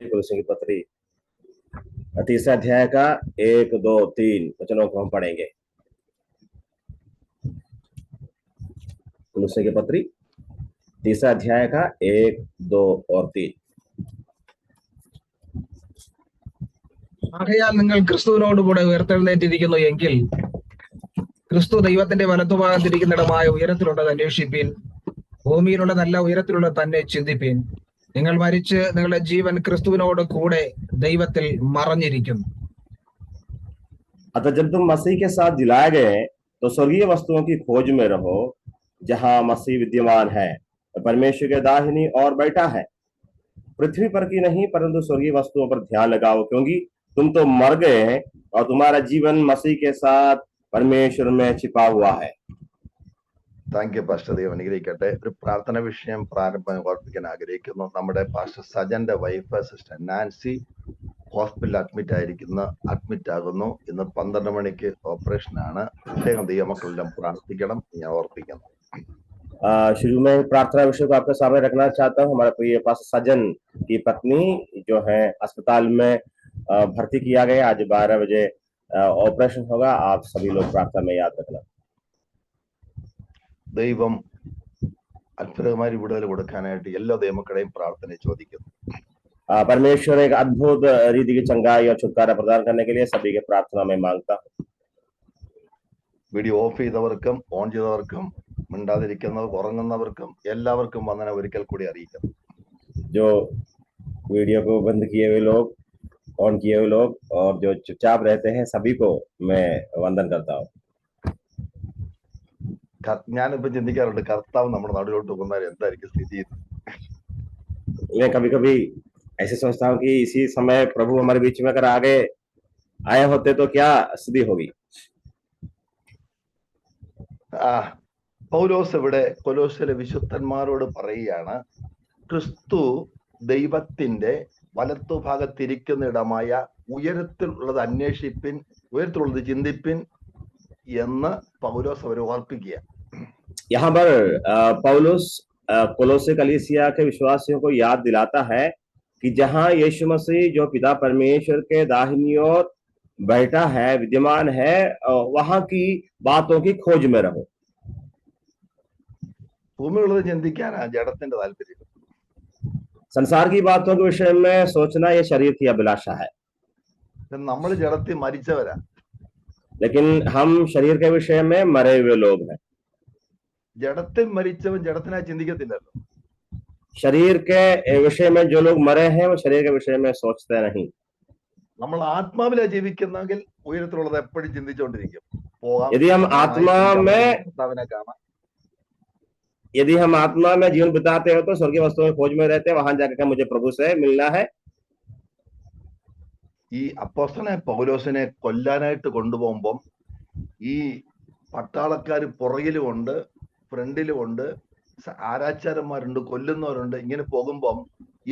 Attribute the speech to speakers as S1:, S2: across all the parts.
S1: कुलुस्सियों की पत्री 3 अध्याय का 1, 2, 3 वचनों को हम पढ़ेंगे। कुलुस्सियों की पत्री 3 अध्याय का 1, 2 और 3।
S2: ആകയാൽ നിങ്ങൾ ക്രിസ്തുവിനോടുകൂടെ ഉയർത്തെഴുന്നേറ്റിരിക്കുന്നു എങ്കിൽ ക്രിസ്തു ദൈവത്തിന്റെ വലത്തുഭാഗത്തിരിക്കുന്നിടമായ ഉയരത്തിലുള്ളത് അന്വേഷിപ്പീൻ, ഭൂമിയിലുള്ള നല്ല ഉയരത്തിലുള്ള തന്നെ ചിന്തിപ്പീൻ. നിങ്ങൾ മരിച്ച് നിങ്ങളുടെ ജീവൻ ക്രിസ്തുവിനോട് കൂടെ ദൈവത്തിൽ മറഞ്ഞിരിക്കുന്നു.
S1: अतः जब तुम मसीह के साथ जिलाए गए तो स्वर्गीय वस्तुओं की खोज में रहो, जहां मसीह विद्यमान है, परमेश्वर के दाहिनी ओर बैठा है। पृथ्वी पर की नहीं परंतु स्वर्गीय वस्तुओं पर ध्यान लगाओ, क्योंकि तुम तो मर गए हैं और तुम्हारा जीवन मसीह के साथ परमेश्वर में छिपा हुआ है।
S3: Thank you pastor. ദൈവം അനുഗ്രഹിക്കട്ടെ. ഒരു പ്രാർത്ഥന വിഷയം പ്രാരംഭം ഓർപ്പിക്കാൻ ആഗ്രഹിക്കുന്നു. നമ്മുടെ പാസ്റ്റർ സജന്റെ വൈഫ് സിസ്റ്റർ നാൻസി ഹോസ്പിറ്റലിൽ അഡ്മിറ്റ് ആകുന്നു. ഇന്ന് 12 മണിക്ക് ഓപ്പറേഷൻ ആണ്. പ്രത്യേകം ദൈവമക്കളെല്ലാം പ്രാർത്ഥിക്കണം, ഞാൻ ഓർപ്പിക്കുന്നു.
S1: शुरू में प्रार्थना विषय को आपके सामने रखना चाहता हूँ। हमारे प्रिय पास्टर सजन की पत्नी जो है अस्पताल में भर्ती किया गया, आज 12 बजे ऑपरेशन होगा। आप सभी लोग प्रार्थना में याद रखना।
S3: ദൈവം അത്ഭുതകരമായ വിടുതൽ കൊടുക്കാനായിട്ട് എല്ലാ ദൈവമക്കളെയും പ്രാർത്ഥന ചോദിക്കുന്നു.
S1: परमेश्वर एक अद्भुत रीति की चंगाई और छुटकारा प्रदान करने के लिए सभी के प्रार्थना में मांगता हूँ।
S3: വീഡിയോ ഓഫ് ചെയ്തവർക്കും ഓൺ ചെയ്തവർക്കും മിണ്ടാതിരിക്കുന്നവർക്കും ഉറങ്ങുന്നവർക്കും എല്ലാവർക്കും വന്ദനം ഒരിക്കൽ കൂടി അറിയിക്കുന്നു.
S1: जो वीडियो को बंद किए हुए लोग, ऑन किए हुए लोग और जो चुपचाप रहते हैं सभी को मैं वंदन करता हूँ।
S3: ഞാനിപ്പോ ചിന്തിക്കാറുണ്ട്, കർത്താവ് നമ്മുടെ നാട്ടിലോട്ട് വന്നാൽ എന്തായിരിക്കും സ്ഥിതി.
S1: मैं कभी कभी ऐसे सोचता हूँ कि इसी समय प्रभु हमारे बीच में अगर आगे आए होते तो क्या स्थिति होगी।
S3: പൗലോസ് ഇവിടെ കൊലോസ്യയിലെ വിശുദ്ധന്മാരോട് പറയുകയാണ്, ക്രിസ്തു ദൈവത്തിന്റെ വലത്തുഭാഗത്തിരിക്കുന്നിടമായ ഉയരത്തിലുള്ളത് അന്വേഷിപ്പിൻ, ഉയരത്തിലുള്ളത് ചിന്തിപ്പിൻ എന്ന് പൗലോസ് അവരെ ഓർപ്പിക്കുക.
S1: यहाँ पर पौलुस कोलोसे कलीसिया के विश्वासियों को याद दिलाता है कि जहां यीशु मसीह जो पिता परमेश्वर के दाहिनी ओर बैठा है, विद्यमान है, वहां की बातों की खोज में रहो।
S3: ഭൂമിയുള്ളത് ചിന്തിക്കാനാ ജഡത്തിന്റെ താല്പര്യം.
S1: संसार की बातों के विषय में सोचना ये शरीर की अभिलाषा है,
S3: നമ്മൾ ജഡത്തിൽ മരിച്ചവരാ.
S1: लेकिन हम शरीर के विषय में मरे हुए लोग हैं।
S3: ജഡത്തിൽ മരിച്ചവൻ ജഡത്തിനായി ചിന്തിക്കത്തില്ലല്ലോ.
S1: शरीर के विषय में जो लोग मरे हैं वो शरीर के विषय में सोचते नहीं।
S3: നമ്മൾ ആത്മാവിലാ ജീവിക്കുന്നെങ്കിൽ ഉയരത്തിലുള്ളത് എപ്പോഴും ചിന്തിച്ചുകൊണ്ടിരിക്കും.
S1: यदि हम आत्मा में जीवन बिताते हो तो स्वर्गीय वस्तुओं की खोज में रहते हैं, वहां जाकर मुझे प्रभु से मिलना है।
S3: ഈ അപ്പോസ്തലനായ പൗലോസിനെ കൊല്ലാനായിട്ട് കൊണ്ടുപോകുമ്പം ഈ പട്ടാളക്കാര് പുറകിലുമുണ്ട്, ഫ്രണ്ടിലുമുണ്ട്, ആരാച്ചാരന്മാരുണ്ട്, കൊല്ലുന്നവരുണ്ട്. ഇങ്ങനെ പോകുമ്പം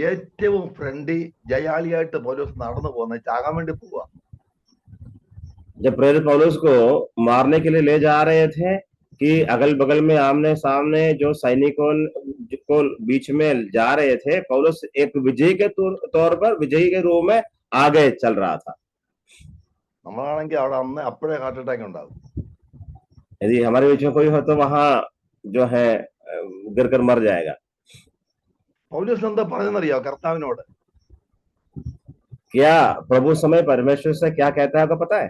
S3: ഏറ്റവും ഫ്രണ്ടി ജയാളിയായിട്ട് പൗലോസ് നടന്നു പോകുന്നത് ചാകാൻ വേണ്ടി പോവാ.
S1: जब प्रेरित पौलुस को मारने के लिए ले जा रहे थे कि अगल बगल में आमने सामने जो सैनिकों को बीच में जा रहे थे, पौलुस एक विजयी के तौर पर विजयी के रूप में आगे चल रहा था।
S3: നമ്മളാണെങ്കിൽ അവിടെ അന്ന് അപ്പോഴേ ഹാർട്ട് അറ്റാക്ക് ഉണ്ടാകും.
S1: यदि हमारे बीच में कोई हो तो वहां जो है गिरकर मर जाएगा।
S3: പൗലോസ് എന്താ പറഞ്ഞെന്നറിയോ കർത്താവിനോട്?
S1: क्या प्रभु समय परमेश्वर से क्या कहता है आपको पता है?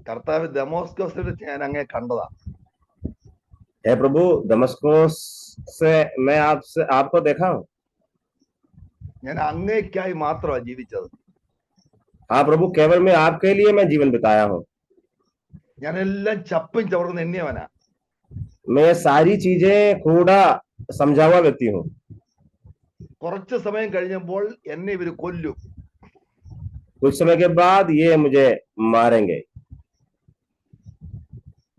S3: കർത്താവ് ദമസ്കസിൽ ഞാൻ അങ്ങേ കണ്ടതാ.
S1: हे प्रभु, दमस्कोस से मैं आपको देखा हूं।
S3: ഞാൻ അങ്ങേക്കായി മാത്രമാണ് ജീവിച്ചത്.
S1: हाँ प्रभु, केवल मैं आपके लिए मैं जीवन बिताया हूँ।
S3: ഞാൻ എല്ലാം ചപ്പും ചവറും എണ്ണിയവനാ.
S1: मैं सारी चीजें कूड़ा समझा हुआ व्यक्ति हूँ।
S3: കുറച്ച് സമയം കഴിഞ്ഞപ്പോൾ എന്നെ ഇവര് കൊല്ലും.
S1: कुछ समय के बाद ये मुझे मारेंगे।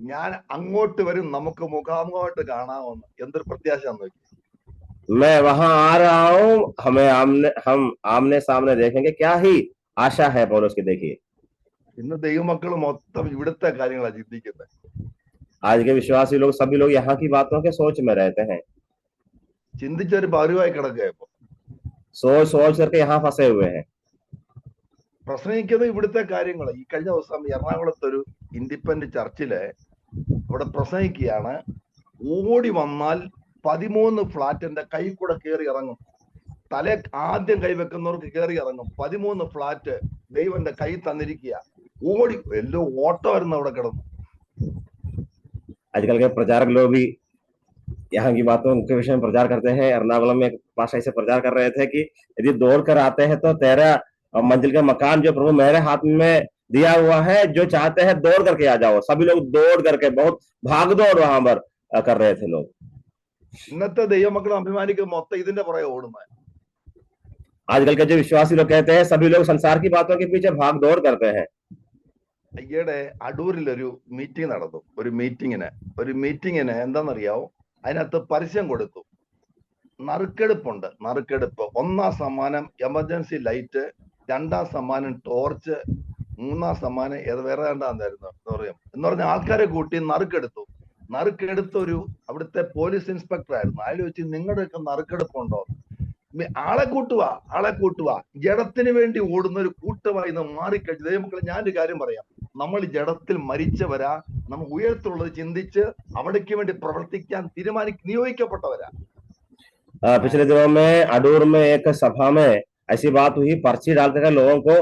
S3: ഞാൻ അങ്ങോട്ട് വരും, നമുക്ക് മുഖാമുഖമായിട്ട് കാണാമെന്ന്. എന്തൊരു പ്രത്യാശ നോക്കി.
S1: मैं वहां आ रहा हूँ, हम आमने सामने देखेंगे। क्या ही आशा है पौलुस की। देखिए,
S3: ഇന്ന് ദൈവമക്കൾ മൊത്തം ഇവിടുത്തെ കാര്യങ്ങളാണ് ചിന്തിക്കുന്നത്.
S1: आज के विश्वासी लोग, सभी लोग यहाँ की बातों के सोच में रहते हैं।
S3: ചിന്തിച്ചൊരു പരുവായി കിടക്കുക. ഇപ്പൊ
S1: सोच सोच करके यहाँ फंसे हुए हैं।
S3: പ്രസംഗിക്കുന്നത് ഇവിടുത്തെ കാര്യങ്ങൾ. ഈ കഴിഞ്ഞ ദിവസം എറണാകുളത്ത് ഒരു ഇൻഡിപെൻഡന്റ് ചർച്ചില് അവിടെ പ്രസംഗിക്കുകയാണ്. ഓടി വന്നാൽ 13 ഫ്ലാറ്റിന്റെ കൈ കൂടെ കയറി ഇറങ്ങും. തല ആദ്യം കൈവെക്കുന്നവർക്ക് കയറി ഇറങ്ങും. 13 ഫ്ലാറ്റ് ദൈവന്റെ കൈ തന്നിരിക്കുക. ഓടി എല്ലോ ഓട്ടം വരുന്ന അവിടെ കിടന്നു.
S1: आजकल के प्रचारक लोग भी यहाँ की बातों के विषय में प्रचार करते हैं। एर्नाकुलम में एक पास्टर ऐसे प्रचार कर रहे थे कि यदि दौड़ कर आते हैं तो 13 मंजिल का मकान जो प्रभु मेरे हाथ में दिया हुआ है, जो चाहते हैं दौड़ करके आ जाओ। सभी लोग दौड़ करके बहुत भाग दौड़ वहां पर कर रहे थे लोग।
S3: ഇന്നത്തെ ദൈവമക്കളെ അഭിമാനിക്കുന്ന മൊത്തം ഇതിന്റെ പുറകെ ഓടുന്നത്.
S1: आजकल के जो विश्वासी लोग कहते हैं सभी लोग संसार की बातों के पीछे भाग दौड़ करते हैं।
S3: ഈയിടെ അടൂരിൽ ഒരു മീറ്റിംഗ് നടന്നു. ഒരു മീറ്റിങ്ങിന് എന്താണെന്നറിയാവോ? അതിനകത്ത് പരസ്യം കൊടുത്തു. നറുക്കെടുപ്പുണ്ട്. നറുക്കെടുപ്പ്. 1ാം സമ്മാനം എമർജൻസി ലൈറ്റ്, 2ാം സമ്മാനം ടോർച്ച്, 3ാം സമ്മാനം വേറെ എന്തായിരുന്നു എന്ന് പറഞ്ഞ ആൾക്കാരെ കൂട്ടി നറുക്കെടുത്തൊരു അവിടുത്തെ പോലീസ് ഇൻസ്പെക്ടർ ആയിരുന്നു. അയാൾ വെച്ച് നിങ്ങളുടെയൊക്കെ നറുക്കെടുപ്പുണ്ടോ? ആളെ കൂട്ടുക. ജഡത്തിന് വേണ്ടി ഓടുന്ന ഒരു കൂട്ടമായി ഇന്ന് മാറിക്കഴിഞ്ഞു. ദൈവമക്കളെ, ഞാനൊരു കാര്യം പറയാം. നമ്മൾ ജഡത്തിൽ മരിച്ചവരാ. നമ്മൾ ഉയരത്തിലുള്ളത് ചിന്തിച്ച് അവിടേക്ക് വേണ്ടി പ്രവർത്തിക്കാൻ നിയോഗിക്കപ്പെട്ടവരാ.
S1: पिछले दिनों में अडूर में एक सभा में ऐसी बात हुई। पर्ची डाल कर लोगों को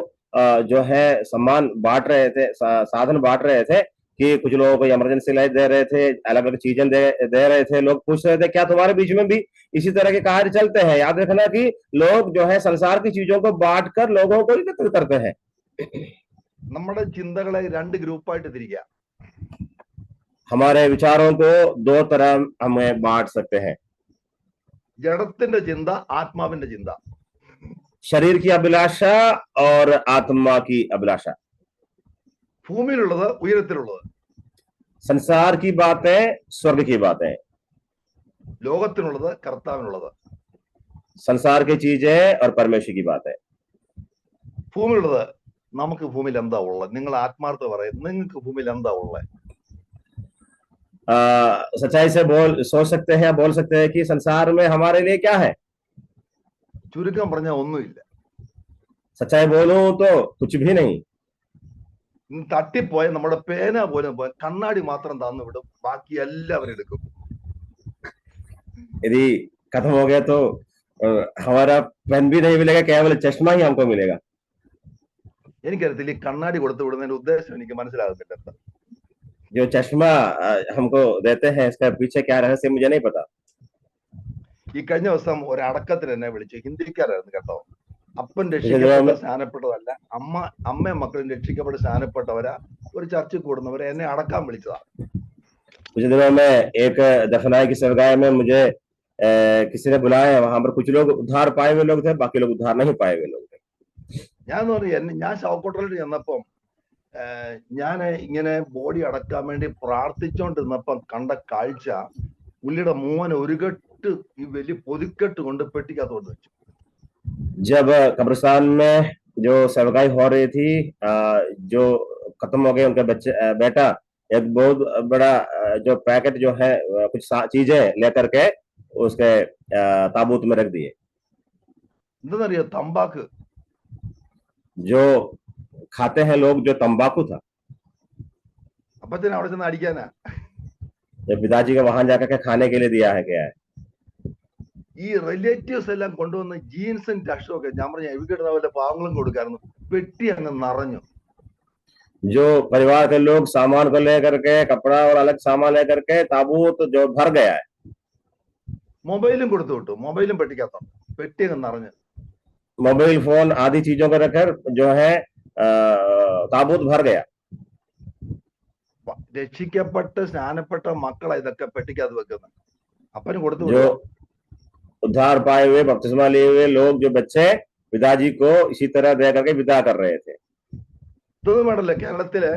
S1: जो है सम्मान बांट रहे थे, साधन बांट रहे थे कि कुछ लोगों को इमरजेंसी लाइट दे रहे थे, अलग अलग चीजें दे रहे थे। लोग पूछ रहे थे क्या तुम्हारे बीच में भी इसी तरह के कार्य चलते हैं? याद रखना कि लोग जो है संसार की चीजों को बांट कर लोगों को एकत्रित करते हैं।
S3: നമ്മുടെ ചിന്തകളെ 2 ഗ്രൂപ്പായിട്ട് തിരിക്കുക.
S1: हमारे विचारों को 2 तरह हमें बांट सकते हैं।
S3: ജഡത്തിന്റെ ചിന്ത, ആത്മാവിന്റെ ചിന്ത.
S1: शरीर की अभिलाषा और आत्मा की अभिलाषा।
S3: ഭൂമിയിലുള്ളത്, ഉയരത്തിലുള്ളത്.
S1: संसार की बातें, स्वर्ग की बातें।
S3: ലോകത്തിനുള്ളത്, കർത്താവിനുള്ളത്.
S1: संसार की चीजें और परमेश्वर की बातें।
S3: ഭൂമിയിലുള്ളത്. നമുക്ക് ഭൂമിയിൽ എന്താ ഉള്ളത്? നിങ്ങൾ ആത്മാർത്ഥ പറയും, നിങ്ങൾക്ക് ഭൂമിയിൽ എന്താ ഉള്ളത്?
S1: सच्चाई से सोच सकते हैं, बोल सकते हैं कि संसार में हमारे लिए क्या है?
S3: ചുരുക്കം പറഞ്ഞാൽ ഒന്നുമില്ല.
S1: सच्चाई बोलूं तो कुछ भी नहीं।
S3: തട്ടിപ്പോയ നമ്മുടെ പേന പോലും കണ്ണാടി മാത്രം തന്നു വിടും, ബാക്കി എല്ലാവരും എടുക്കും.
S1: यदि खत्म हो गया तो हमारा पेन भी नहीं मिलेगा, केवल चश्मा ही हमको मिलेगा।
S3: എനിക്കറിയത്തില്ല ഈ കണ്ണാടി കൊടുത്തു വിടുന്നതിന്റെ ഉദ്ദേശം എനിക്ക് മനസ്സിലാകുന്നില്ല. എന്താ
S1: जो चश्मा हमको देते हैं इसका पीछे क्या रहस्य मुझे नहीं पता।
S3: ഈ കഴിഞ്ഞ ദിവസം ഒരു അടക്കത്തിന് എന്നെ വിളിച്ചു. ഹിന്ദിക്കാരായിരുന്നു കേട്ടോ. അപ്പൻ രക്ഷിക്കപ്പെട്ട സ്നാനപ്പെട്ടതല്ല, അമ്മയും മക്കളും രക്ഷിക്കപ്പെട്ട് സ്നാനപ്പെട്ടവരാ. ഒരു ചർച്ചിൽ കൂടുന്നവരെ എന്നെ അടക്കാൻ വിളിച്ചതാ.
S1: कुछ दिनों में एक दफनाई की सेवगाई में मुझे किसी ने बुलाया। वहां पर कुछ लोग उद्धार पाए हुए लोग थे, बाकी लोग उद्धार नहीं पाए हुए लोग थे।
S3: ഞാൻ ശവക്കോട്ടലിൽ ചെന്നപ്പം ഞാൻ ഇങ്ങനെ ബോഡി അടക്കാൻ വേണ്ടി പ്രാർത്ഥിച്ചോണ്ടിരുന്നപ്പം കണ്ട കാഴ്ച, പുള്ളിയുടെ മോൻ ഒരു കെട്ട് ഈ വലിയ പൊതിക്കെട്ട് കൊണ്ട് പെട്ടിക്കകത്ത് കൊണ്ട് വെച്ചു.
S1: जब कब्रिस्तान में जो सेवगाई हो रही थी, जो खत्म हो गए उनके बेटा एक बहुत बड़ा जो पैकेट जो है कुछ चीजें लेकर के उसके ताबूत में रख दिए।
S3: എന്താണെന്നറിയോ? തമ്പാക്ക്.
S1: जो खाते हैं लोग, जो तंबाकू था।
S3: അപ്പച്ചനെ അവിടെ ചെന്ന് അടിക്കാനാ.
S1: जब पिताजी को वहां जाकर के खाने के लिए दिया है क्या है?
S3: ഈ റിലേറ്റീവ്സ് എല്ലാം കൊണ്ടുവന്ന് ജീൻസും ടഷും ഒക്കെ ഞാൻ പറഞ്ഞ എവിടെയുള്ള വല്ല പാവങ്ങളും കൊടുക്കായിരുന്നു. പെട്ടി അങ്ങ് നിറഞ്ഞു.
S1: जो परिवार के लोग सामान को लेकर के, कपड़ा और अलग सामान लेकर के ताबूत जो भर गया है।
S3: മൊബൈലും കൊടുത്തു വിട്ടു. മൊബൈലും പെട്ടിക്കകത്തോ. പെട്ടി അങ്ങ് നിറഞ്ഞു.
S1: मोबाइल फोन आदि चीजों को रखकर जो है ताबूत भर गया।
S3: രക്ഷിക്കപ്പെട്ട് സ്നാനപ്പെട്ട മക്കളെ ഇതൊക്കെ പെട്ടിക്കകത്ത് വെക്കുന്നത്. അപ്പന് കൊടുത്തു.
S1: जो उद्धार पाए हुए, बपतिस्मा लिए हुए लोग, जो बच्चे पिताजी को इसी तरह दे करके विदा कर रहे थे।
S3: ഇതൊന്നും വേണ്ടല്ലോ. കേരളത്തിലെ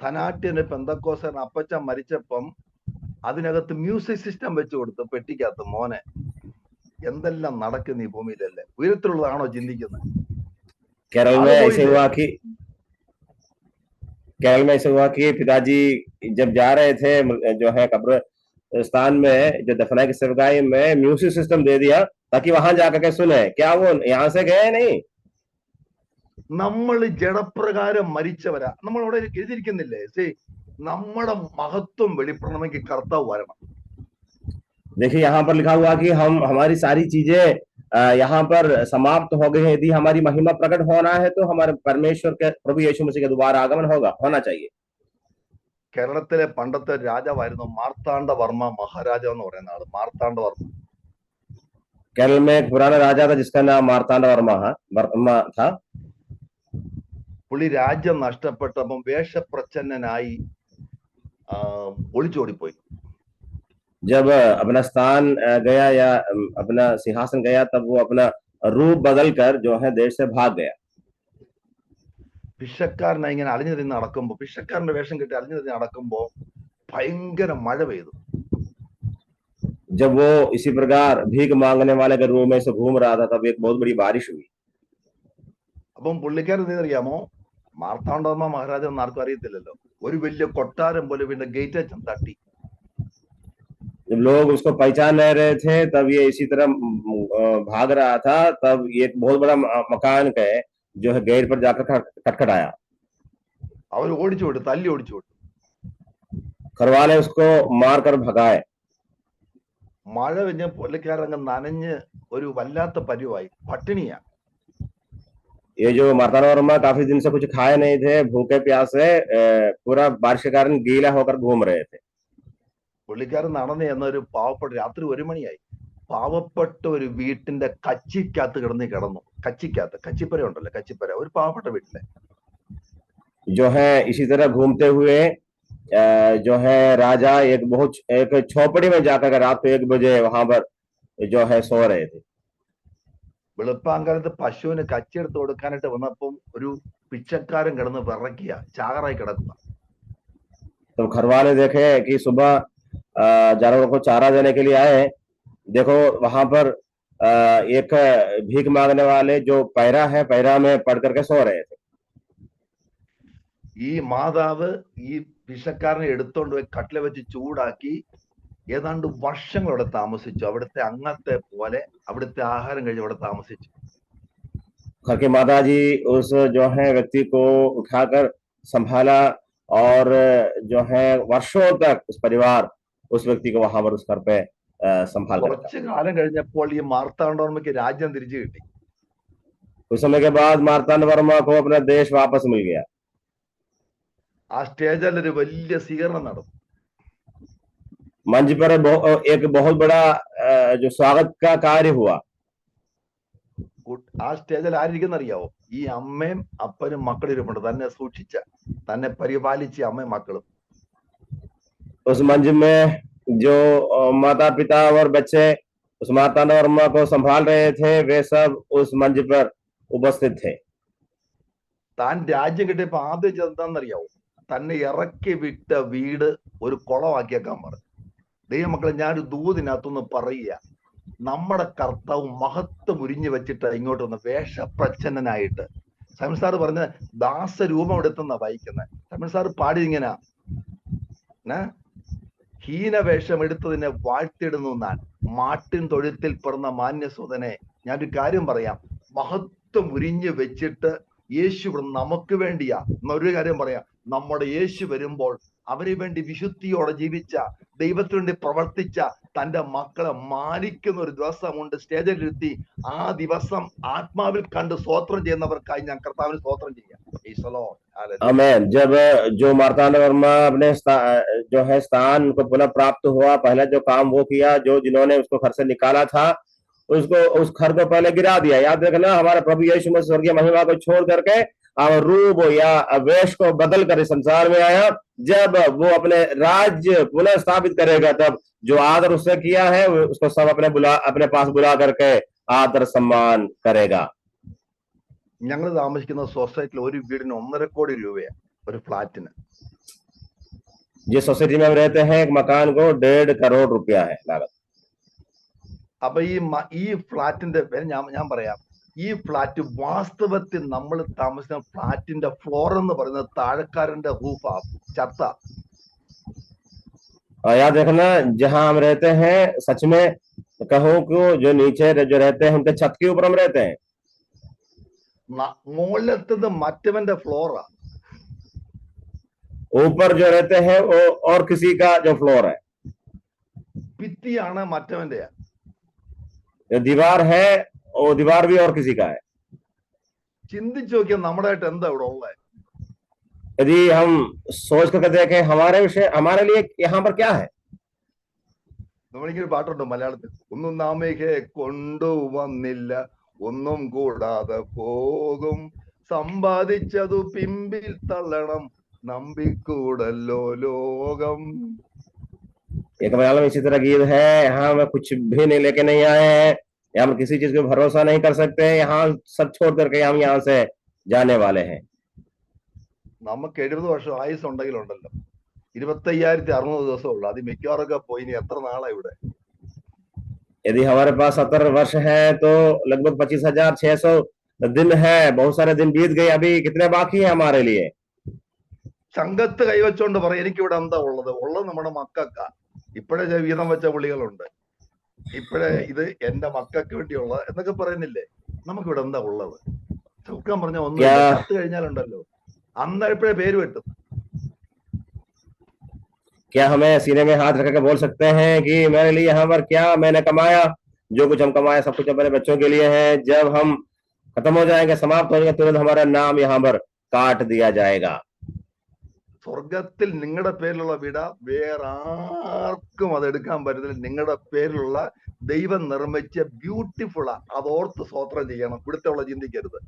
S3: ധനാട്യന് പെന്തക്കോസൻ അപ്പച്ചൻ മരിച്ചപ്പം അതിനകത്ത് മ്യൂസിക് സിസ്റ്റം വെച്ച് കൊടുത്തു പെട്ടിക്കകത്ത്. മോനെ, എന്തെല്ലാം നടക്കുന്ന ഈ ഭൂമിയിലല്ലേ? ഉയരത്തിലുള്ളതാണോ ചിന്തിക്കുന്നത്?
S1: केरल में ऐसे हुआ कि पिताजी जब जा रहे थे जो है कब्रिस्तान में, जो दफनाई की सेवगाई में म्यूजिक सिस्टम दे दिया ताकि वहां जाकर के सुने। क्या वो यहाँ से गए नहीं?
S3: നമ്മൾ ജഡപ്രകാരം മരിച്ചവരാ. നമ്മൾ അവിടെ എഴുതിയിരിക്കുന്നില്ലേ, നമ്മുടെ മഹത്വം വെളിപ്പെടണമെങ്കിൽ കർത്താവ് വരണം.
S1: देखिए यहाँ पर लिखा हुआ कि हम हमारी सारी चीजें यहाँ पर समाप्त हो गई है। यदि हमारी महिमा प्रकट होना है तो हमारे परमेश्वर के प्रभु यीशु मसीह का दोबारा आगमन होना चाहिए।
S3: കേരളത്തിലെ പണ്ടത്തെ രാജാവായിരുന്നു മാർത്താണ്ഡവർമ്മ മഹാരാജ എന്ന് പറയുന്ന ആള്. മാർത്താണ്ഡവർമ്മ
S1: केरल में एक पुराना राजा था जिसका नाम वर्मा था।
S3: പുള്ളി രാജ്യം നഷ്ടപ്പെട്ടപ്പം വേഷപ്രച്ഛന്നനായി ഒളിച്ചോടിപ്പോയി.
S1: जब अपना स्थान गया या अपना सिंहासन गया तब वो अपना रूप बदल कर जो है देश से भाग गया।
S3: ഭിക്ഷക്കാരനെ ഇങ്ങനെ അലിഞ്ഞു തിരിഞ്ഞ് നടക്കുമ്പോ, ഭിക്ഷക്കാരന്റെ വേഷം കെട്ടി അലിഞ്ഞു തിരിഞ്ഞ് നടക്കുമ്പോ ഭയങ്കര മഴ പെയ്തു.
S1: जब वो इसी प्रकार भीख मांगने वाले के रूम में से घूम रहा था तब एक बहुत बड़ी बारिश हुई।
S3: അപ്പം പുള്ളിക്കാരൻ അറിയാമോ, മാർത്താണ്ഡവർമ്മ മഹാരാജ ഒന്നും ആർക്കും അറിയത്തില്ലല്ലോ, ഒരു വലിയ കൊട്ടാരം പോലെ വീണ്ടും ഗേറ്റ് അച്ഛൻ തട്ടി.
S1: जब लोग उसको पहचान नहीं रहे थे तब ये इसी तरह भाग रहा था, तब ये एक बहुत बड़ा मकान के जो है गेट पर जाकर खटखटाया।
S3: അവർ ഓടിച്ചു വിട്ടു, തല്ലി ഓടിച്ചു വിട്ടു.
S1: घरवाले उसको मार कर भगाए।
S3: മഴ കഴിഞ്ഞ പുള്ളിക്കാരങ്ങ് നനഞ്ഞ് ഒരു വല്ലാത്ത പരിവായി, പട്ടിണിയാ.
S1: ये जो मार्तांडवर्मा काफी दिन से कुछ खाए नहीं थे, भूखे प्यासे पूरा बारिश के कारण गीला होकर घूम रहे थे।
S3: പുള്ളിക്കാരൻ നടന്നു ചെന്ന ഒരു പാവപ്പെട്ട, രാത്രി 1 മണിയായി, പാവപ്പെട്ട ഒരു വീട്ടിന്റെ കച്ചിക്കകത്ത് കിടന്നു. കച്ചിപ്പര ഉണ്ടല്ലോ, കച്ചിപ്പര, ഒരു പാവപ്പെട്ട വീട്ടിലെ
S1: जो है इसी तरह घूमते हुए जो है राजा एक झोपड़ी में जाकर रात को 1 बजे वहां पर जो है सो रहे थे।
S3: വെളുപ്പാങ്കാലത്ത് പശുവിന് കച്ചി എടുത്ത് കൊടുക്കാനായിട്ട് വന്നപ്പം ഒരു പിച്ചക്കാരൻ കിടന്ന് വിറയ്ക്കുക, ചാകറായി കിടക്കുക.
S1: तो घर वाले देखे कि सुबह जानवरों को चारा देने के लिए आए, देखो वहां पर एक भीख मांगने वाले जो पैरा में पड़ करके सो रहे थे।
S3: ഈ മാതാവ് ഈ പിശക്കാരനെ എടുത്തോണ്ട് പോയി കട്ടില വെച്ച് ചൂടാക്കി ഏതാണ്ട് വർഷങ്ങൾ അവിടെ താമസിച്ചു. അവിടുത്തെ അംഗത്തെ പോലെ അവിടുത്തെ ആഹാരം കഴിച്ച് അവിടെ താമസിച്ചു.
S1: घर के माता जी उस जो है व्यक्ति को उठाकर संभाला और जो है वर्षों तक उस परिवार उस व्यक्ति को वहां पर उस घर पे संभाल कर
S3: കുറച്ചു കാലം കഴിഞ്ഞപ്പോൾ ഈ മാർത്താണ്ഡവർമ്മയ്ക്ക് രാജ്യം തിരിച്ചു കിട്ടി.
S1: उस समय के बाद मार्तांडवर्मा को अपना देश वापस मिल गया।
S3: ആ സ്റ്റേജിൽ ഒരു വലിയ സ്വീകരണം നടന്നു.
S1: मंच पर एक बहुत बड़ा जो स्वागत का कार्य हुआ।
S3: ആ സ്റ്റേജിൽ ആരിരിക്കുന്ന അറിയാവോ? ഈ അമ്മയും അപ്പനും മക്കളും ഇരിപ്പുണ്ട്, തന്നെ സൂക്ഷിച്ച, തന്നെ പരിപാലിച്ച അമ്മയും മക്കളും.
S1: उस मंच में जो माता पिता और बच्चे उस मार्तांडवर्मा को संभाल रहे थे वे सब उस मंच पर उपस्थित थे।
S3: താൻ രാജ്യം കിട്ടിയപ്പോ ആദ്യം ചെന്താന്നറിയാവോ? തന്നെ ഇറക്കി വിട്ട വീട് ഒരു കുളമാക്കിയേക്കാൻ പറഞ്ഞു. ദൈവമക്കളെ, ഞാനൊരു ദൂതിനകത്തൊന്ന് പറയുക, നമ്മുടെ കർത്താവ് മഹത്വം ഉരിഞ്ഞു വെച്ചിട്ട് ഇങ്ങോട്ട് വന്ന് വേഷപ്രച്ഛന്നനായിട്ട്, സമൻ സാറ് പറഞ്ഞ ദാസരൂപം എടുത്തെന്നാ വായിക്കുന്നത്. സമൻ സാറ് പാടി ഇങ്ങനെ, ഹീനവേഷം എടുത്തതിനെ വാഴ്ത്തിടുന്നു ഞാൻ, മാട്ടിൻ തൊഴുത്തിൽ പിറന്ന മാന്യസുതനെ. ഞാനൊരു കാര്യം പറയാം, മഹത്വം ഉരിഞ്ഞു വെച്ചിട്ട് യേശു നമുക്ക് വേണ്ടിയാ. എന്നൊരു കാര്യം പറയാം, നമ്മുടെ യേശു വരുമ്പോൾ അവരെ വേണ്ടി വിശുദ്ധിയോടെ ജീവിച്ച, ദൈവത്തിന് വേണ്ടി പ്രവർത്തിച്ച തന്റെ മക്കളെ മാനിക്കുന്ന ഒരു ദിവസമുണ്ട്. സ്റ്റേജിലിരുത്തി ആ ദിവസം ആത്മാവിൽ കണ്ട് സ്തോത്രം ചെയ്യുന്നവർക്കായി ഞാൻ കർത്താവിന് സ്തോത്രം ചെയ്യാം.
S1: आमेन। जब जो मार्तांडवर्मा अपने जो है स्थान को पुनः प्राप्त हुआ, पहला जो काम वो किया, जिन्होंने उसको घर से निकाला था उसको उस घर को पहले गिरा दिया। याद रखना, हमारा प्रभु यीशु मसीह स्वर्गीय महिमा को छोड़ करके रूप या वेश को बदल कर इस संसार में आया। जब वो अपने राज्य पुनः स्थापित करेगा तब जो आदर उससे किया है उसको सब अपने पास बुला करके आदर सम्मान करेगा।
S3: ഞങ്ങൾ താമസിക്കുന്ന സൊസൈറ്റിയിൽ ഒരു വീടിന് 1.5 കോടി രൂപയാണ് ഒരു ഫ്ലാറ്റിന്.
S1: जिस सोसाइटी में हम रहते हैं एक मकान को 1.5 करोड़ रुपया है लागत।
S3: അപ്പൊ ഈ ഫ്ലാറ്റിന്റെ ഞാൻ പറയാം, ഈ ഫ്ലാറ്റ് വാസ്തവത്തിൽ നമ്മൾ താമസിക്കുന്ന ഫ്ലാറ്റിന്റെ ഫ്ലോർ എന്ന് പറയുന്നത് താഴെക്കാരന്റെ റൂഫാ, छत।
S1: याद रखना, जहां हम रहते हैं सच में कहूं कि जो नीचे जो रहते हैं उनके छत के ऊपर हम रहते हैं,
S3: മുകളിലെത്തത് മറ്റവന്റെ ഫ്ലോറാ,
S1: ऊपर जो रहते हैं वो और किसी का जो फ्लोर है,
S3: ഭിത്തിയാണ് മറ്റവന്റെ.
S1: जो दीवार है वो दीवार भी और किसी का है.
S3: ചിന്തിച്ചു നോക്കിയാൽ നമ്മുടെ ആയിട്ട് എന്താ ഇവിടെ ഉള്ളത്?
S1: यदि हम सोच कर देखें हमारे लिए यहाँ पर क्या है.
S3: നമ്മളിങ്ങനെ പാട്ടുണ്ട് മലയാളത്തിൽ, ഒന്നും നാമേഹെ കൊണ്ടുവന്നില്ല, ഒന്നും കൂടാതെ പോകും, സമ്പാദിച്ചതു പിമ്പിൽ തള്ളണം, നമ്പിക്കൂടല്ലോ ലോകം.
S1: एक मलयालम इसी तरह गीत है, यहाँ हम कुछ भी नहीं लेके नहीं आए हैं, यहाँ हम किसी चीज को भरोसा नहीं कर सकते, यहाँ सब छोड़ करके हम यहाँ से जाने वाले हैं.
S3: നമുക്ക് 70 വർഷം ആയുസ് ഉണ്ടെങ്കിലുണ്ടല്ലോ, 25,600 ദിവസമുള്ളൂ. അത് മിക്കവാറൊക്കെ പോയി. ഇനി എത്ര നാളാ ഇവിടെ?
S1: यदि हमारे पास 70 वर्ष है तो लगभग 25,600 दिन है. बहुत सारे दिन बीत गए, अभी कितने बाकी है हमारे लिए.
S3: സംഘത്ത് കൈവച്ചോണ്ട് പറയും എനിക്കിവിടെ എന്താ ഉള്ളത്? ഉള്ളത് നമ്മുടെ മക്കൾക്കാ. ഇപ്പോഴേ വീതം വെച്ച പുള്ളികളുണ്ട്, ഇപ്പോഴേ ഇത് എന്റെ മക്കൾക്ക് വേണ്ടിയുള്ള എന്നൊക്കെ പറയുന്നില്ലേ. നമുക്കിവിടെ എന്താ ഉള്ളത്? ചുരുക്കം പറഞ്ഞ ഒന്നും ചത്ത് കഴിഞ്ഞാലുണ്ടല്ലോ അന്നപ്പോഴേ പേര് വെട്ടും.
S1: क्या हमें सीने में हाथ रख के बोल सकते हैं कि मेरे लिए यहाँ पर क्या मैंने कमाया? जो कुछ हम कमाए सब कुछ अपने बच्चों के लिए है. जब हम खत्म हो जाएंगे, समाप्त हो जाएंगे, तुरंत हमारा नाम यहाँ पर काट दिया जाएगा.
S3: സ്വർഗത്തിൽ നിങ്ങളുടെ പേരിലുള്ള വിട വേറെ ആർക്കും അത് എടുക്കാൻ പറ്റത്തില്ല. നിങ്ങളുടെ പേരിലുള്ള ദൈവം നിർമ്മിച്ച ബ്യൂട്ടിഫുള്ളാ, അതോർത്ത് സ്തോത്രം ചെയ്യണം. ഇവിടുത്തെ ഉള്ള ചിന്തിക്കരുത്.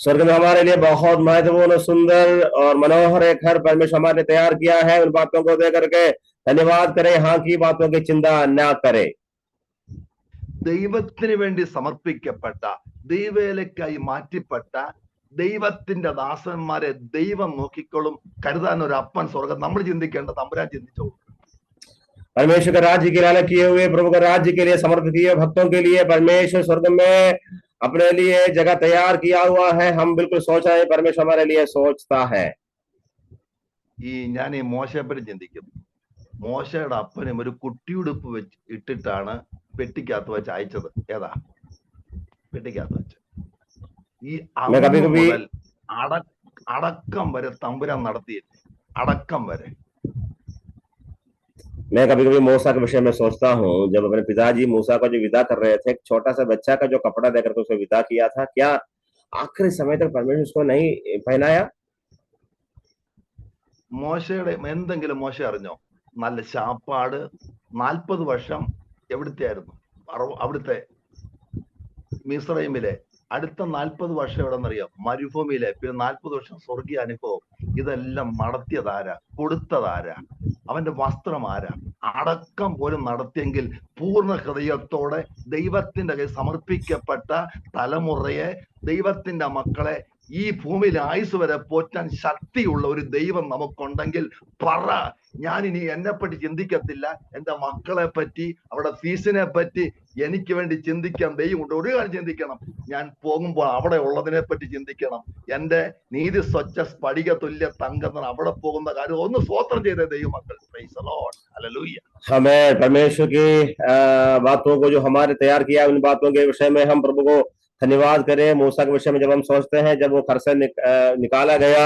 S1: स्वर्ग में हमारे लिए बहुत महत्वपूर्ण, सुंदर और मनोहर एक घर परमेश्वर हमारे तैयार किया है. उन बातों को दे करके धन्यवाद करें, यहाँ की बातों की चिंता न करें.
S3: ദൈവത്തിന് വേണ്ടി സമർപ്പിക്കപ്പെട്ട, ദൈവവേലയ്ക്കായി മാറ്റിപ്പെട്ട ദൈവത്തിന്റെ ദാസന്മാരെ ദൈവം നോക്കിക്കോളും. കരുതാൻ ഒരു അപ്പൻ സ്വർഗം. നമ്മൾ ചിന്തിക്കേണ്ട തമ്പുരാൻ ചിന്തിച്ചോളൂ.
S1: परमेश्वर का राज्य के लिए किए हुए, प्रभु का राज्य के लिए समर्पित किए भक्तों के लिए परमेश्वर स्वर्ग में अपने लिए जगह तैयार किया हुआ है. हम बिल्कुल सोच रहे हैं, परमेश्वर हमारे लिए सोचता है.
S3: ഞാൻ ഈ മോശയെപ്പറ്റി ചിന്തിക്കും. മോശയുടെ അപ്പനും ഒരു കുട്ടിയുടുപ്പ് വെച്ച് ഇട്ടിട്ടാണ് പെട്ടിക്കകത്ത് വെച്ച് അയച്ചത്. ഏതാ പെട്ടിക്കകത്ത് വെച്ച്? ഈ മുതൽ അടക്കം വരെ തമ്പുരാൻ നടത്തിയില്ല. അടക്കം വരെ.
S1: मैं कभी कभी मूसा के विषय में सोचता हूँ, जब अपने पिताजी मूसा को जो विदा कर रहे थे, छोटा सा बच्चा का जो कपड़ा देकर के उसे विदा किया था, क्या आखिरी समय तक परमेश्वर उसको नहीं पहनाया?
S3: മോശയുടെ എന്തെങ്കിലും മോശ അറിഞ്ഞോ? നല്ല ശാപ്പാട്. 40 വർഷം എവിടുത്തെ ആയിരുന്നു? അവിടുത്തെ മിസ്രൈമിലെ. അടുത്ത 40 വർഷം എവിടെന്നറിയാം? മരുഭൂമിയിലെ. പിന്നെ 40 വർഷം സ്വർഗീയ അനുഭവം. ഇതെല്ലാം നടത്തിയതാരാ? കൊടുത്തതാരാ? അവന്റെ വസ്ത്രം ആരാ? അടക്കം പോലും നടത്തിയെങ്കിൽ പൂർണ്ണ ഹൃദയത്തോടെ ദൈവത്തിന്റെ കൈ സമർപ്പിക്കപ്പെട്ട തലമുറയെ, ദൈവത്തിന്റെ മക്കളെ ഈ ഭൂമിയിൽ ആയുസ് വരെ പോറ്റാൻ ശക്തിയുള്ള ഒരു ദൈവം നമുക്കുണ്ടെങ്കിൽ പറ, ഞാനിനി എന്നെ പറ്റി ചിന്തിക്കത്തില്ല, എന്റെ മക്കളെ പറ്റി, അവിടെ ഫീസിനെ പറ്റി എനിക്ക് വേണ്ടി ചിന്തിക്കാൻ ദൈവമുണ്ട്. ഒരു കാര്യം ചിന്തിക്കണം, ഞാൻ പോകുമ്പോൾ അവിടെ ഉള്ളതിനെ പറ്റി ചിന്തിക്കണം. എന്റെ നീതി സ്വച്ഛ സ്ഫടിക തുല്യ തങ്കം അവിടെ പോകുന്ന കാര്യം ഒന്ന് സ്വോത്രം ചെയ്ത ദൈവമക്കൾ. Praise the Lord. ഹല്ലേലൂയ.
S1: हमें परमेश्वर की बातों को जो हमारे तैयार किया, उन बातों के विषय में हम प्रभु को धन्यवाद करें. मूसा के विषय में जब हम सोचते हैं, जब वो घर से निकाला गया,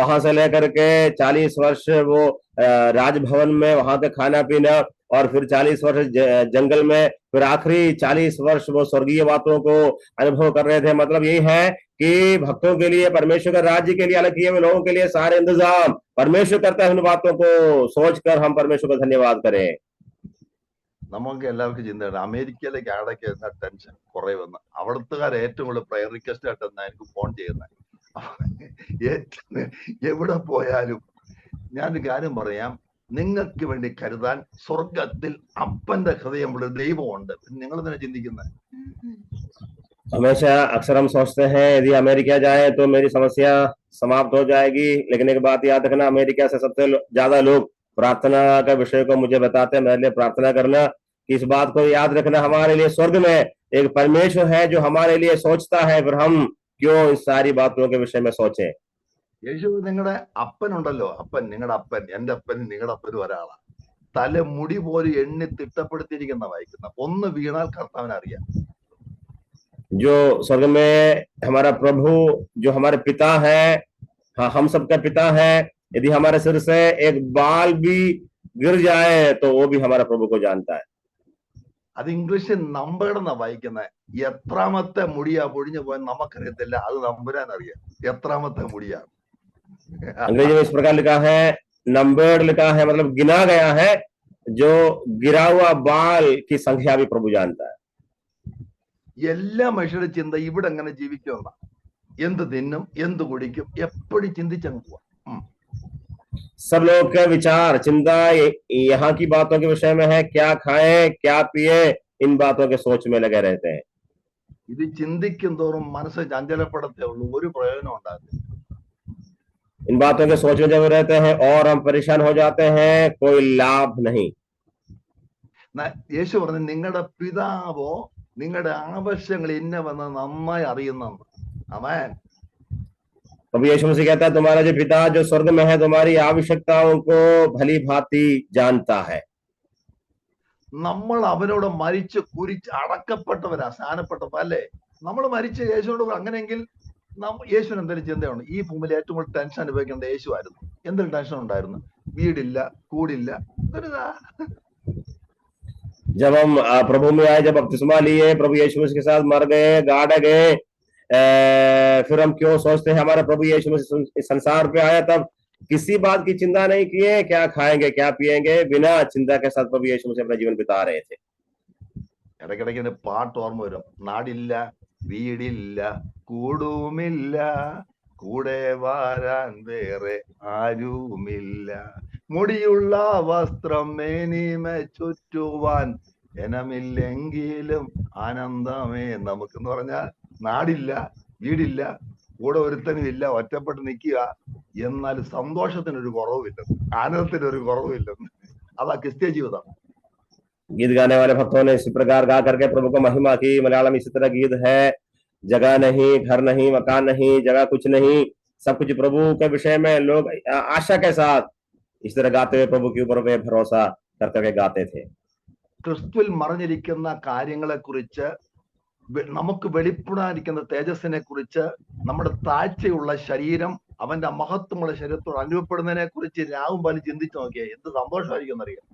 S1: वहां से लेकर के 40 वर्ष वो राजभवन में वहां के खाना पीना, और फिर 40 वर्ष जंगल में, फिर आखिरी 40 वर्ष वो स्वर्गीय बातों को अनुभव कर रहे थे. मतलब यही है कि भक्तों के लिए, परमेश्वर के राज्य के लिए अलग किए हुए लोगों के लिए सारे इंतजाम परमेश्वर करता है. उन बातों को सोचकर हम परमेश्वर को धन्यवाद करें.
S3: നമുക്ക് എല്ലാവർക്കും ചിന്തയുണ്ട്, അമേരിക്കയിലേക്ക് ആടൊക്കെ എന്നാ ടെൻഷൻ കുറെ വന്ന് അവിടുത്തുകാർ ഏറ്റവും കൂടുതൽ പ്രയർ റിക്വസ്റ്റ് ആയിട്ടെന്നാ എനിക്ക് ഫോൺ ചെയ്യുന്നത്. എവിടെ പോയാലും ഞാനൊരു കാര്യം പറയാം, നിങ്ങൾക്ക് വേണ്ടി കരുതാൻ സ്വർഗത്തിൽ അപ്പന്റെ ഹൃദയമുള്ള ദൈവമുണ്ട്. നിങ്ങൾ തന്നെ ചിന്തിക്കുന്നത്.
S1: हमेशा अक्सर हम सोचते हैं यदि अमेरिका जाए तो मेरी समस्या समाप्त हो जाएगी, लेकिन एक बात याद रखना, अमेरिका से सबसे ज्यादा लोग प्रार्थना का विषय को मुझे बताते हैं. मेरे लिए प्रार्थना करना, कि इस बात को याद रखना, हमारे लिए स्वर्ग में एक परमेश्वर है जो हमारे लिए सोचता है, फिर हम क्यों इस सारी बातों के विषय में सोचें.
S3: യേശു നിങ്ങളുടെ അപ്പനുണ്ടല്ലോ, അപ്പൻ, നിങ്ങളുടെ അപ്പൻ, എന്റെ അപ്പനും നിങ്ങളുടെ അപ്പനും ഒരാളാ. തലമുടി പോലും എണ്ണി തിട്ടപ്പെടുത്തിയിരിക്കുന്ന വായിക്കുന്ന. ഒന്ന് വീണാൽ കർത്താവിനെ അറിയാം.
S1: जो स्वर्ग में हमारा प्रभु, जो हमारे पिता है, हाँ हम सबका पिता है, यदि हमारे सिर से एक बाल भी गिर जाए तो वो भी हमारा प्रभु को जानता है.
S3: അത് ഇംഗ്ലീഷിൽ നമ്പേർഡ് എന്നാ വായിക്കുന്നത്. എത്രാമത്തെ മുടിയാ പൊഴിഞ്ഞു പോയെന്ന് നമുക്കറിയത്തില്ല, അത് നമ്പുരാൻ അറിയാം എത്രാമത്തെ മുടിയാണ്.
S1: अंग्रेजी में इस प्रकार लिखा है, नंबर्ड लिखा है, मतलब गिना गया है. जो गिरा हुआ बाल की संख्या भी प्रभु जानता है.
S3: എല്ലാ മനുഷ്യരുടെ ചിന്ത ഇവിടെ എങ്ങനെ ജീവിക്കുമെന്ന, എന്ത് തിന്നും എന്ത് കുടിക്കും എപ്പോഴും ചിന്തിച്ചങ്ങ് പോവാ.
S1: सब लोग के विचार चिंता यहाँ की बातों के विषय में है, क्या खाएं क्या पिए, इन बातों के सोच में लगे रहते हैं.
S3: ഇത് ചിന്തിക്കും തോറും മനസ്സ് ചഞ്ചലപ്പെടത്തേ ഉള്ളൂ, ഒരു പ്രയോജനം ഉണ്ടാകില്ല.
S1: इन बातों के सोच में जब रहते हैं और हम परेशान हो जाते हैं, कोई लाभ नहीं.
S3: യേശു പറഞ്ഞു, നിങ്ങളുടെ പിതാവോ നിങ്ങളുടെ ആവശ്യങ്ങൾ ഇന്നവെന്ന് നന്നായി അറിയുന്നെന്ന്. ആമേൻ.
S1: प्रभु यीशु मसीह कहता है, तुम्हारा जो पिता जो स्वर्ग में है तुम्हारी आवश्यकताओं को भली भांति जानता है.
S3: നമ്മൾ അവനോട് മരിച്ച് കുരിച്ച് അടക്കപ്പെട്ടവരാ, സ്നാനപ്പെട്ടവ അല്ലേ. നമ്മൾ മരിച്ച് യേശുവിനോട്. അങ്ങനെയെങ്കിൽ യേശുവിന് എന്തെങ്കിലും ചിന്തയുണ്ട്? ഈ ഭൂമിയിൽ ഏറ്റവും കൂടുതൽ ടെൻഷൻ അനുഭവിക്കേണ്ട യേശു ആയിരുന്നു. എന്തെങ്കിലും ടെൻഷൻ ഉണ്ടായിരുന്നു? വീടില്ല, കൂടില്ല.
S1: जब हम प्रभु में आए, जब बपतिस्मा लिए, प्रभु यीशु मसीह के साथ मर गए, गाड़े गए, फिर हम क्यों सोचते हैं हमारा प्रभु यीशु मसीह इस संसार पे आया तब किसी बात की चिंता नहीं किए, क्या खाएंगे क्या पिएंगे, बिना चिंता के साथ प्रभु यीशु मसीह अपना जीवन बिता रहे थे.
S3: ഇടയ്ക്കിടയ്ക്ക് പാട്ട് ഓർമ്മ വരും. നാടില്ല, വീടില്ല, കൂടുമില്ല, കൂടെ വാരാൻ വേറെ ആരുമില്ല, മുടിയുള്ള വസ്ത്രം മേനിമെ ചുറ്റുവാൻ ജനമില്ലെങ്കിലും ആനന്ദമേ നമുക്കെന്ന് പറഞ്ഞാൽ, നാടില്ല, വീടില്ല, കൂടെ ഒരുത്തനും ഇല്ല, ഒറ്റപ്പെട്ട് നിൽക്കുക, എന്നാൽ സന്തോഷത്തിനൊരു കുറവില്ലെന്ന്, ആനന്ദത്തിനൊരു കുറവില്ലെന്ന്. അതാ ക്രിസ്ത്യ ജീവിതം.
S1: गीत गाने वाले भक्तों ने इसी प्रकार गा करके प्रभु को महिमा की. मलयालम इसी तरह गीत है, जगह नहीं, घर नहीं, मकान नहीं, जगह कुछ नहीं, सब कुछ प्रभु के विषय में लोग आशा के साथ इस तरह गाते हुए प्रभु के ऊपर वे भरोसा कर करके गाते थे.
S3: ക്രിസ്തുവിൽ മറഞ്ഞിരിക്കുന്ന കാര്യങ്ങളെ കുറിച്ച്, നമുക്ക് വെളിപ്പെടാനിരിക്കുന്ന തേജസ്സിനെ കുറിച്ച്, നമ്മുടെ താഴ്ചയുള്ള ശരീരം അവന്റെ മഹത്വമുള്ള ശരീരത്തോട് അനുഭവപ്പെടുന്നതിനെ കുറിച്ച് രാവും പകലും ചിന്തിച്ചു നോക്കിയാൽ എന്ത് സന്തോഷമായിരിക്കും എന്നറിയാം.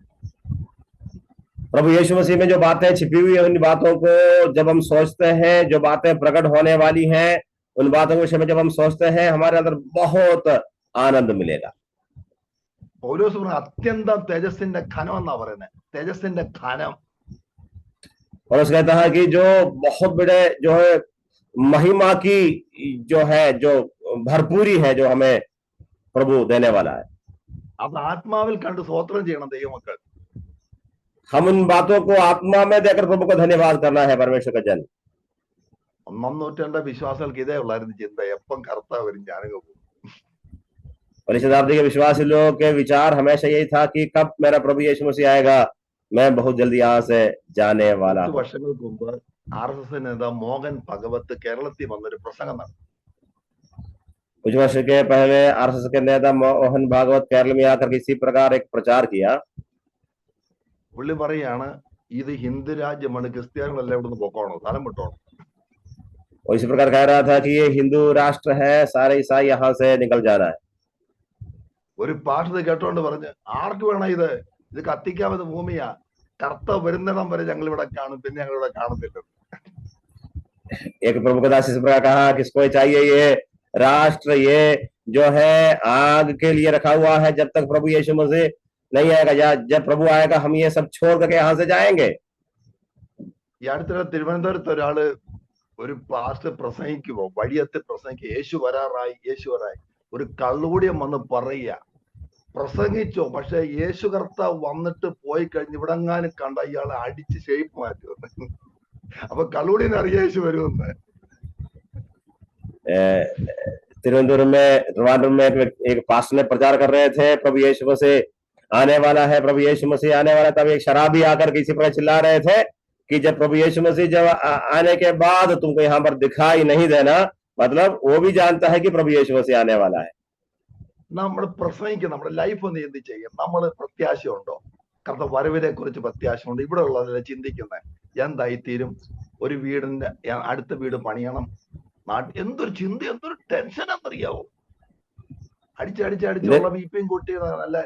S1: प्रभु यीशु मसीह में जो बातें छिपी हुई है, उन बातों को जब हम सोचते हैं, जो बातें प्रकट होने वाली हैं, उन बातों के विषय में जब हम सोचते हैं, हमारे अंदर बहुत आनंद मिलेगा.
S3: പൗലോസ് പറഞ്ഞു, അത്യന്തം തേജസ്സിന്റെ ഖനം എന്നാ പറയുന്നത്. തേജസ്സിന്റെ ഖനം.
S1: और उसका कहता है कि जो बहुत बड़े जो है महिमा की जो है, जो भरपूरी है, जो हमें प्रभु देने वाला है.
S3: അത് ആത്മാവിൽ കണ്ട് സ്തോത്രം ചെയ്യണം ദൈവമക്കൾ.
S1: हम उन बातों को आत्मा में देकर प्रभु को धन्यवाद करना है. परमेश्वर का जन.
S3: 1 നൂറ്റാണ്ട് വിശ്വാസികൾക്ക് ഇതേ ഉള്ളായിരുന്നു ചിന്ത, എപ്പം കർത്താവ് വരും ഞാനങ്ങ് പോകും.
S1: और इस शताब्दी के विश्वासी लोगों के विचार हमेशा यही था कि कब मेरा प्रभु यीशु मसीह आएगा, मैं बहुत जल्दी यहाँ से जाने वाला हूँ.
S3: വർഷങ്ങൾക്ക് മുമ്പ് RSS നേതാവ് മോഹൻ ഭഗവത് കേരളത്തിൽ വന്നൊരു പ്രസംഗം നടത്തി.
S1: कुछ वर्ष के पहले आरएसएस के नेता मोहन भागवत केरल में आकर इसी प्रकार एक प्रचार किया.
S3: പുള്ളി പറയാണ്, ഇത് ഹിന്ദു രാജ്യമാണ്, ക്രിസ്ത്യാനികളെല്ലാം ഇവിടുന്ന് പൊക്കോണോ, സ്ഥലം വിട്ടോണോ.
S1: और इसी प्रकार कह रहा था कि ये हिंदू राष्ट्र है, सारे ईसाई यहाँ से निकल जाना है.
S3: ഒരു പാട്ട് കേട്ടോണ്ട് പറഞ്ഞ്, ആർക്ക് വേണം ഇത് കത്തിക്കാവുന്ന ഭൂമിയാ, കർത്താവ് വരുന്നിടം വരെ ഞങ്ങൾ ഇവിടെ കാണും, പിന്നെ ഞങ്ങൾ ഇവിടെ കാണത്തില്ല.
S1: एक प्रमुखदास इस प्रकार कहा, किसको चाहिए ये राष्ट्र, ये जो है आग के लिए रखा हुआ है, जब तक प्रभु यीशु मसीह नहीं आएगा, या जब प्रभु आएगा हम ये सब छोड़ करके यहाँ से जाएंगे.
S3: ഈ അടുത്തിടെ തിരുവനന്തപുരത്ത് ഒരാള് ഒരു പാസ്റ്റർ പ്രസംഗിക്കുമ്പോ വഴിയത്ത് പ്രസംഗിക്കുക, യേശു വരാറായി, യേശു വരായി. ഒരു കള്ളുകൂടിയം വന്ന് പറയുക, പ്രസംഗിച്ചോ, പക്ഷെ യേശു കർത്താവ് വന്നിട്ട് പോയി കഴിഞ്ഞ് ഇവിടെങ്ങാനും കണ്ട ഇയാളെ അടിച്ച് ഷേപ്പ് മാറ്റി വന്നു. അപ്പൊ കള്ളുകൂടിയൻ അറിയാം യേശു വരുമെന്ന്.
S1: त्रिवेंद्रपुरम में एक पास्टर ने प्रचार कर रहे थे, प्रभु यीशु मसीह आने वाला है, प्रभु यीशु मसीह आने वाला है. तब एक शराबी आकर किसी पर चिल्ला रहे थे कि जब प्रभु यीशु मसीह जब आने के बाद तुमको यहाँ पर दिखाई नहीं देना, मतलब वो भी जानता है कि प्रभु यीशु मसीह आने वाला है.
S3: നമ്മൾ പ്രസംഗിക്കും, നമ്മുടെ ലൈഫ് ഒന്ന് എന്ത് ചെയ്യും, നമ്മൾ പ്രത്യാശയുണ്ടോ, കർത്താവ് വരവിനെ കുറിച്ച് പ്രത്യാശയുണ്ട്. ഇവിടെ ഉള്ളതല്ല ചിന്തിക്കുന്നത് എന്തായിത്തീരും, ഒരു വീടിന്റെ അടുത്ത വീട് പണിയണം, എന്തൊരു ചിന്ത, എന്തൊരു ടെൻഷൻ എന്നറിയാവോ. അടിച്ചടിച്ചുള്ള ബിപിയും കൂട്ടി നല്ല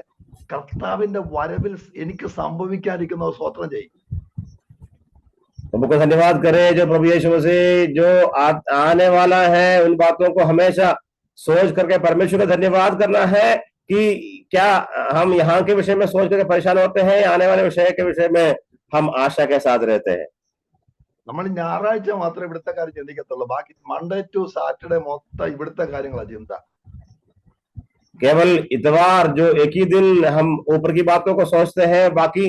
S3: കർത്താവിന്റെ വരവിൽ എനിക്ക് സംഭവിക്കാതിരിക്കുന്നത് സ്വോത്രം ചെയ്യും.
S1: प्रभु को धन्यवाद करें जो प्रभु यीशु मसीह जो आने वाला है, उन बातों को हमेशा सोच करके परमेश्वर को धन्यवाद करना है कि क्या हम यहाँ के विषय में सोच करके परेशान होते हैं, आने वाले विषय के विषय में हम आशा के साथ रहते हैं.
S3: നമ്മൾ ഞായറാഴ്ച മാത്രമേ ഇവിടുത്തെ കാര്യം ചിന്തിക്കത്തുള്ളൂ, ബാക്കി മൺഡേ ടു സാറ്റർഡേ മൊത്തം ഇവിടുത്തെ കാര്യങ്ങളാണ് ചിന്ത.
S1: केवल इतवार जो एक ही दिन हम ऊपर की बातों को सोचते हैं, बाकी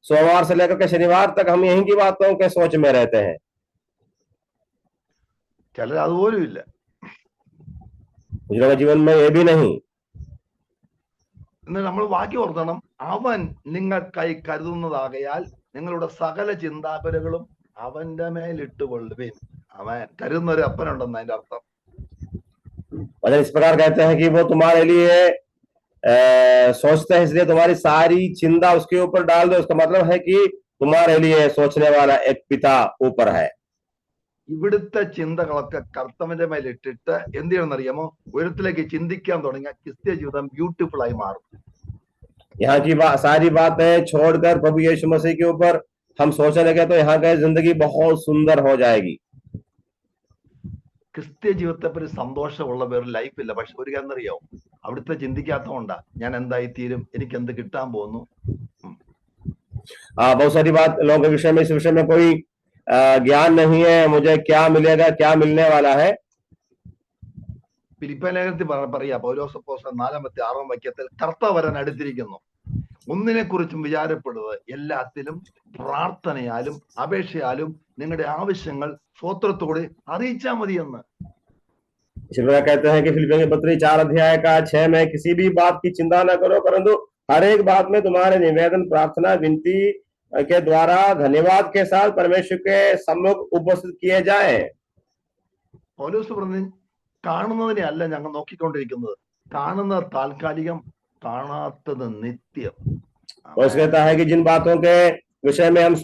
S1: सोमवार से लेकर के शनिवार तक हम यहीं की बातों के सोच में रहते हैं.
S3: ചിലർ അതുപോലും ഇല്ല.
S1: कुछ लोगों के जीवन में ये भी नहीं.
S3: എന്നാൽ നമ്മൾ വാക്യം ഓർക്കണം, അവൻ നിങ്ങൾക്കായി കരുതുന്നതാകയാൽ നിങ്ങളുടെ സകല ചിന്താകുലകളും അവന്റെ മേലിട്ടുകൊള്ളുവിൻ. അവൻ കരുതുന്ന ഒരു അപ്പനുണ്ടെന്ന് അതിന്റെ അർത്ഥം.
S1: वचन इस प्रकार कहते हैं कि वो तुम्हारे लिए सोचते हैं, इसलिए तुम्हारी सारी चिंता उसके ऊपर डाल दो. उसका मतलब है कि तुम्हारे लिए सोचने वाला एक पिता ऊपर है.
S3: ഇവിടുത്തെ ചിന്തകളൊക്കെ കർത്താവിന്റെ മേലിട്ടിട്ട് എന്ത് ചെയ്യണമെന്നറിയാമോ, ഉയരത്തിലേക്ക് ചിന്തിക്കാൻ തുടങ്ങിയ ക്രിസ്ത്യ ജീവിതം ബ്യൂട്ടിഫുൾ ആയി മാറും.
S1: यहाँ की सारी बातें छोड़कर प्रभु यीशु मसीह के ऊपर हम सोचने लगे तो यहाँ की जिंदगी बहुत सुंदर हो जाएगी.
S3: ക്രിസ്ത്യ ജീവിതത്തെ പറ്റി സന്തോഷമുള്ള വേറെ ലൈഫില്ല. പക്ഷെ ഒരു കാര്യം അറിയാമോ, അവിടുത്തെ ചിന്തിക്കാത്തതുകൊണ്ടാ ഞാൻ എന്തായിത്തീരും, എനിക്ക് എന്ത് കിട്ടാൻ പോകുന്നു.
S1: बहुत सारी बात लोगों के विषय में, इस विषय में कोई ज्ञान नहीं है, मुझे क्या मिलेगा, क्या मिलने वाला है.
S3: ഫിലിപ്പിയ ലേഖനത്തിൽ പറയാ പൗലോസ് അപ്പോസ്തലൻ 4-6 വാക്യത്തിൽ കർത്താവ് വരാൻ അടുത്തിരിക്കുന്നു, ഒന്നിനെ കുറിച്ചും വിചാരപ്പെടുന്നത് എല്ലാത്തിലും പ്രാർത്ഥനയാലും അപേക്ഷയാലും നിങ്ങളുടെ ആവശ്യങ്ങൾ സ്വോത്രത്തോടെ അറിയിച്ചാൽ മതിയെന്ന്.
S1: कहते हैं कि फिलिपियों के पत्री 4 अध्याय का 6 में किसी भी बात की चिंता न करो, परंतु हर एक बात में तुम्हारे निवेदन, प्रार्थना, विनती के द्वारा धन्यवाद के साथ परमेश्वर के सम्मुख उपस्थित किए जाए.
S3: പൗലോസ് പറഞ്ഞു, കാണുന്നതിനെ അല്ല ഞങ്ങൾ നോക്കിക്കൊണ്ടിരിക്കുന്നത്, കാണുന്നത് താൽക്കാലികം, കാണാത്തത് നിത്യം.
S1: कहता है कि जिन बातों के विषय में हम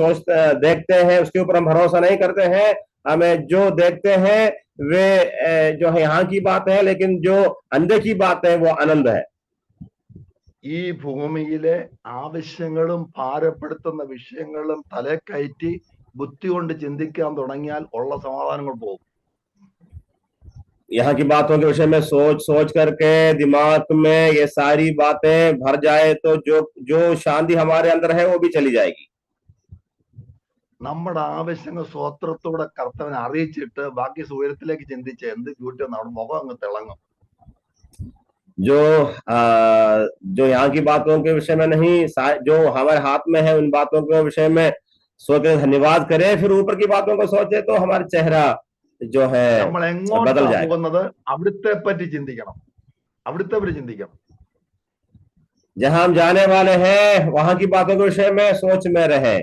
S1: देखते हैं उसके ऊपर हम भरोसा नहीं करते हैं. हमें जो देखते हैं वे जो है यहाँ की बात है, लेकिन जो अंदर की बात है वो आनंद है.
S3: ഈ ഭൂമിയിലെ ആവശ്യങ്ങളും ഭാരപ്പെടുത്തുന്ന വിഷയങ്ങളും തലേ കയറ്റി ബുദ്ധി കൊണ്ട് ചിന്തിക്കാൻ തുടങ്ങിയാൽ ഉള്ള സമാധാനങ്ങൾ പോകും.
S1: यहाँ की बातों के विषय में सोच करके दिमाग में ये सारी बातें भर जाए तो जो शांति हमारे अंदर है वो भी चली जाएगी.
S3: നമ്മുടെ ആവശ്യങ്ങൾ സ്വോത്രത്തോടെ കർത്താവിനെ അറിയിച്ചിട്ട് ബാക്കി ഉയരത്തിലേക്ക് ചിന്തിച്ച് എന്ത് ബ്യൂട്ടി നമ്മുടെ മുഖം അങ്ങ് തിളങ്ങും.
S1: जो यहाँ की बातों के विषय में नहीं, जो हमारे हाथ में है उन बातों के विषय में सोच कर धन्यवाद करें, फिर ऊपर की बातों को सोचे तो हमारा चेहरा जो है
S3: നമ്മൾ എങ്ങോട്ടാണ് പോകുന്നത് അവിടുത്തെ പറ്റി ചിന്തിക്കണം, അവിടുത്തെ പറ്റി ചിന്തിക്കണം.
S1: जहां हम जाने वाले हैं वहां की बातों के विषय में सोच में रहे.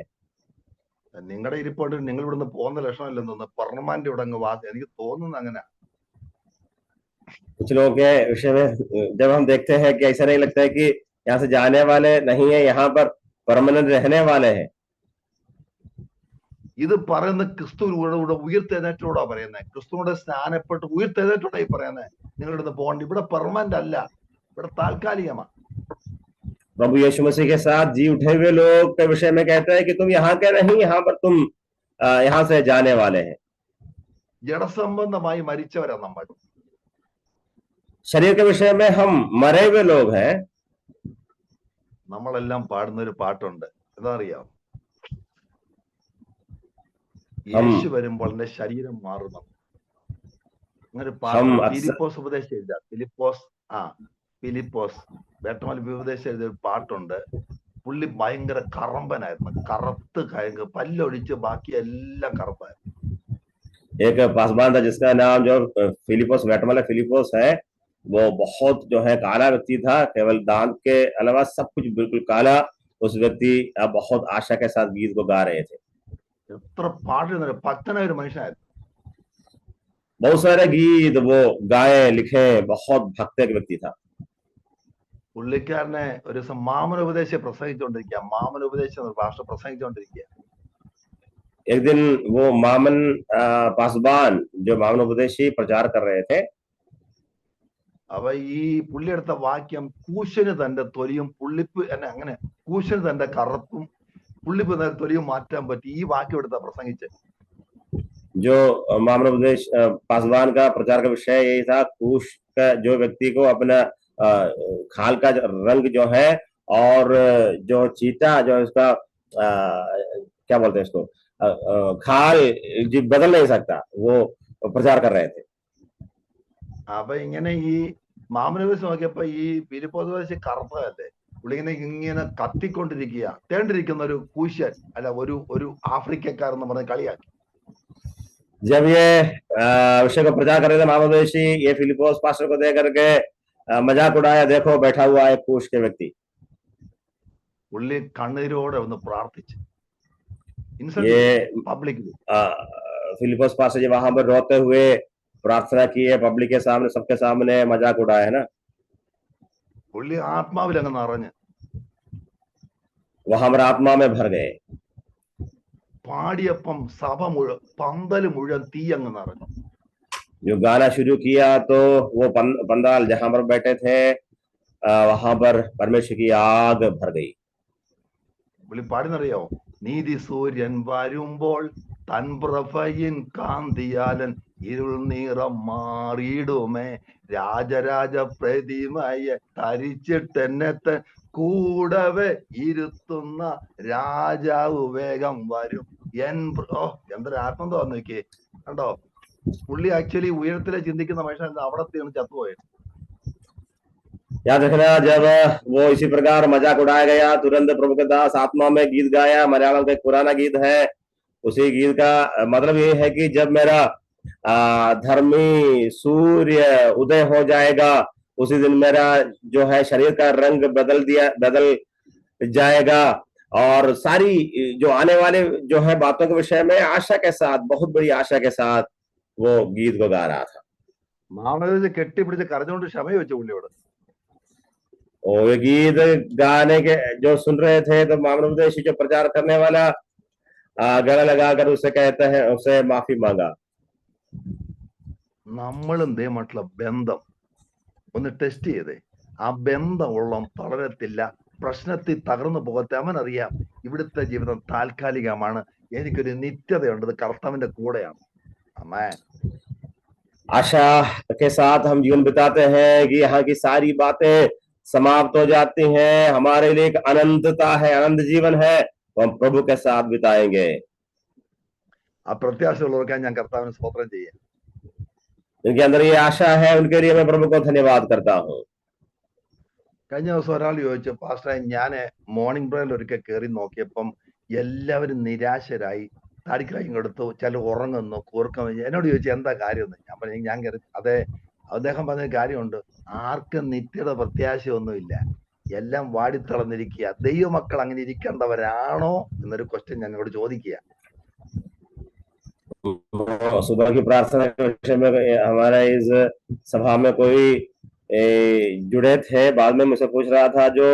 S3: നിങ്ങളുടെ ഇരിപ്പോട്ട് നിങ്ങൾ ഇവിടുന്ന് പോകുന്ന ലക്ഷണമില്ലെന്ന് തോന്നുന്നു, പെർമനന്റ് ഇവിടെ അങ്ങ് എനിക്ക് തോന്നുന്നു അങ്ങനെ.
S1: कुछ लोगों के विषय में जब हम देखते हैं कि ऐसा नहीं लगता है कि यहाँ से जाने वाले नहीं है, यहाँ पर परमानेंट रहने वाले हैं.
S3: ഇത് പറയുന്ന ക്രിസ്തുവിലൂടെ ഉയർത്തെഴുന്നേറ്റോടാ പറയുന്നത്, ക്രിസ്തുവിന്റെ സ്നാനപ്പെട്ട് ഉയർത്തെഴുന്നേറ്റോടാ ഈ പറയുന്നത്. നിങ്ങളുടെ അടുത്ത് പോകണ്ട, ഇവിടെ പെർമനന്റ് അല്ല, ഇവിടെ താൽക്കാലികമാണ്.
S1: प्रभु यीशु मसीह के साथ जी उठे हुए लोग के विषय में कहता है कि तुम यहाँ के नहीं, यहाँ पर तुम यहाँ से जाने वाले हैं.
S3: ജഡസംബന്ധമായി മരിച്ചവരാ നമ്മൾ.
S1: शरीर के विषय में हम मरे हुए लोग हैं.
S3: നമ്മളെല്ലാം പാടുന്ന ഒരു പാട്ടുണ്ട്, എന്താ അറിയാം,
S1: हम
S3: യേശു വരുമ്പോൾ എന്റെ ശരീരം മാറുന്നു. അങ്ങനെ പാടും. ഫിലിപ്പോസ് ഉപദേശം എഴുതാ, ഫിലിപ്പോസ് വേട്ടമൽ ഉപദേശം എഴുതിയ ഒരു പാട്ടുണ്ട്. പുള്ളി ഭയങ്കര കറമ്പനായിരുന്നു, കറുത്ത് കയങ്ങ് പല്ലൊഴിച്ച് ബാക്കി എല്ലാം കറുപ്പായിരുന്നു.
S1: एक पासवान था जिसका नाम जो फिलिपोस वेटमल फिलिपोस है, वो बहुत जो है काला व्यक्ति था, केवल दांत के अलावा सब कुछ बिल्कुल काला. उस व्यक्ति बहुत आशा के साथ गीत को गा रहे थे.
S3: എത്ര പാടുന്ന ഭക്തനായ ഒരു മനുഷ്യനായിരുന്നു.
S1: बहुत सारे गीत वो गाए लिखे, बहुत भक्त एक व्यक्ति था.
S3: പുള്ളിക്കാരനെ ഒരു ദിവസം മാമനോപദേശം പ്രസംഗിച്ചുകൊണ്ടിരിക്കുക, മാമനോപദേശം ഭാഷ പ്രസംഗിച്ചുകൊണ്ടിരിക്കുക.
S1: एक दिन वो मामन पासवान जो मामन उपदेशी प्रचार कर रहे थे,
S3: അപ്പൊ ഈ പുള്ളി എടുത്ത വാക്യം കൂശന് തന്റെ തൊലിയും പുള്ളിപ്പ് എന്നെ അങ്ങനെ കൂശന് തന്റെ കറുപ്പും പുള്ളിപ്പ് തന്റെ തൊലിയും മാറ്റാൻ പറ്റി. ഈ വാക്യം എടുത്ത പ്രസംഗിച്ച്.
S1: जो मामन उपदेश पासवान का प्रचार का विषय यही था, कुश का जो व्यक्ति को अपना खाल का रंग जो है और जो चीता जो इसका क्या बोलते हैं इसको, खाल जो बदल नहीं सकता, वो प्रचार कर रहे थे.
S3: അപ്പൊ ഇങ്ങനെ ഈ മാമനോപദേശം നോക്കിയപ്പോ ഈ ഫിലിപ്പോസ് കറുപ്പല്ലേ, പുള്ളി ഇങ്ങനെ കത്തിക്കൊണ്ടിരിക്കുക, തേണ്ടിരിക്കുന്ന ഒരു കൂശൻ അല്ല ഒരു ആഫ്രിക്കക്കാരെന്ന് പറഞ്ഞ് കളിയാക്കി.
S1: जब ये विषय को प्रचार कर रहे थे मामोदेशी, ये फिलिपोस पास्टर को देख करके मजाक उड़ाया, देखो बैठा हुआ है कुश के व्यक्ति.
S3: പുള്ളി കണ്ണീരോടെ ഒന്ന് പ്രാർത്ഥിച്ചു
S1: ये
S3: പബ്ലിക്.
S1: फिलिपोस पास्टर जी वहां पर रोते हुए प्रार्थना की है, पब्लिक के सामने, सबके सामने मजाक उड़ाया है ना.
S3: പുള്ളി ആത്മാവിൽ അങ്ങ് നിറഞ്ഞ്
S1: वो हमारा आत्मा में भर गए.
S3: പാടിയപ്പം സഭ മുഴുവൻ പന്തല് മുഴുവൻ തീ അങ്ങ് നിറഞ്ഞു.
S1: जो गाना शुरू किया तो वो पंडाल जहां पर बैठे थे वहां पर परमेश्वर की आग भर गई.
S3: പുള്ളി പാടിനറിയാവോ? നീതി സൂര്യൻ വരുമ്പോൾ തൻ പ്രഭയിൻ കാന്തിയാലൻ ഇരുൾ നിറം മാറിയിടുമേ, രാജരാജ പ്രതിമയെ ധരിച്ചിട്ടെന്നെ കൂടവെ ഇരുത്തുന്ന രാജാവ് വേഗം വരും. എന്തൊരു ആത്മം തോന്നു നോക്കിയേ, കണ്ടോ? പുള്ളി ആക്ച്വലി ഉയരത്തിലെ ചിന്തിക്കുന്ന മനുഷ്യൻ അവിടെ ചത്തുപോയത്.
S1: याद रखना, जब वो इसी प्रकार मजाक उड़ाया गया, तुरंत प्रभु के दास आत्मा में गीत गाया. मलयालम का एक पुराना गीत है, उसी गीत का मतलब ये है कि जब मेरा धर्मी सूर्य उदय हो जाएगा, उसी दिन मेरा जो है शरीर का रंग बदल जाएगा, और सारी जो आने वाले जो है बातों के विषय में आशा के साथ, बहुत बड़ी आशा के साथ वो गीत को गा रहा था.
S3: മാമനോപദേശം കെട്ടിപ്പിടിച്ച് കരഞ്ഞുകൊണ്ട് ക്ഷമ ചോദിച്ചു പുള്ളിയോട്.
S1: और ये गीत गाने के जो सुन रहे थे, तो मामन उपदेशी जो प्रचार करने वाला गला लगाकर उसे कहते हैं, उसे माफी मांगा.
S3: നമ്മളും ദൈവമായിട്ടുള്ള ബന്ധം ഒന്ന് ടെസ്റ്റ് ചെയ്തേ. ആ ബന്ധം ഉള്ള തളരത്തില്ല, പ്രശ്നത്തിൽ തകർന്നു പോകത്തെ. അവനറിയാം ഇവിടുത്തെ ജീവിതം താൽക്കാലികമാണ്, എനിക്കൊരു നിത്യതയുണ്ട്, ഇത് കർത്താവിന്റെ കൂടെയാണ്. ആമേൻ.
S1: आशा के साथ हम जीवन बिताते हैं कि यहाँ की सारी बातें समाप्त हो जाती हैं, हमारे लिए एक अनंतता है, अनंत जीवन है, तो हम प्रभु के साथ बिताएंगे.
S3: ആ പ്രത്യാശയുള്ളവർക്കായി ഞാൻ കർത്താവിന് സ്തോത്രം ചെയ്യാം.
S1: इनके अंदर ये आशा है, उनके लिए मैं प्रभु को धन्यवाद करता हूँ.
S3: കഴിഞ്ഞ ദിവസം ഒരാൾ ചോദിച്ചു, പാസ്റ്ററെ ഞാൻ മോർണിംഗ് പ്രയറിൽ ഒരിക്കൽ കയറി നോക്കിയപ്പം എല്ലാവരും നിരാശരായി, താടിക്കൈയും കൊടുത്തു, ചില ഉറങ്ങുന്നു, കൂർക്കം. എന്നോട് ചോദിച്ചു എന്താ കാര്യമെന്ന്. ഞാൻ പറഞ്ഞു ഞാൻ കയറി. അതെ, അദ്ദേഹം പറഞ്ഞ കാര്യമുണ്ട്, ആർക്കും നിത്യത പ്രത്യാശയൊന്നുമില്ല, എല്ലാം വാടിത്തളർന്നിരിക്കുക. ദൈവമക്കൾ അങ്ങനെ ഇരിക്കേണ്ടവരാണോ എന്നൊരു ക്വസ്റ്റ്യൻ ഞങ്ങളോട് ചോദിക്കുക.
S1: सुबह की प्रार्थना के विषय में हमारा इस सभा में कोई जुड़े थे, बाद में मुझसे पूछ रहा था, जो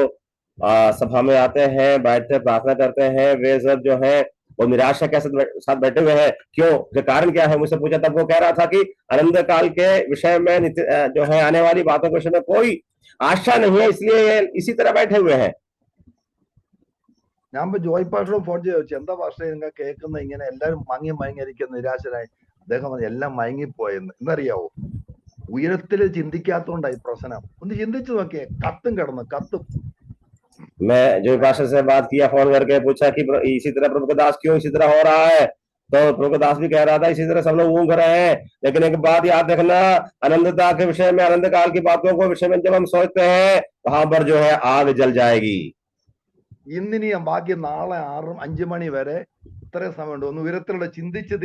S1: सभा में आते हैं, बैठते प्रार्थना करते हैं, वे सब जो है वो निराशा के साथ बैठे हुए हैं, क्यों, जो कारण क्या है, मुझसे पूछा. तब वो कह रहा था कि अनंत काल के विषय में जो है आने वाली बातों के विषय में कोई आशा नहीं है, इसलिए इसी तरह बैठे हुए हैं.
S3: ഞാൻ ജോയ് പാസ്റ്ററോട് ഫോൺ ചെയ്ത് ചോദിച്ചു, എന്താ പാസ്റ്ററെ നിങ്ങൾ കേൾക്കുന്ന ഇങ്ങനെ എല്ലാവരും മയങ്ങിയിരിക്കുന്ന നിരാശരായി? അദ്ദേഹം പറഞ്ഞു എല്ലാം മയങ്ങിപ്പോയെന്ന്. എന്നറിയാവോ, ഉയരത്തില് ചിന്തിക്കാത്തോണ്ടായി പ്രശ്നം. ഒന്ന് ചിന്തിച്ചു നോക്കിയേ, കത്തും കിടന്നു കത്തും.
S1: मैं जो पास्टर से बात किया, फोन करके पूछा कि इसी तरह प्रभु के दास क्यों इसी तरह हो रहा है, तो प्रभु के दास भी कह रहा था इसी तरह सब लोग ऊँघ रहे हैं. लेकिन एक बात याद रखना, अनंतता के विषय में, अनंत काल की बातों के विषय में जब हम सोचते हैं, वहां पर जो है आग जल जाएगी.
S3: ഇന്നിനിയും ബാക്കി നാളെ 5 മണി വരെ ഇത്രയും സമയമുണ്ട്. ഒന്ന് ഉയരത്തിലുള്ള ചിന്തിച്ച്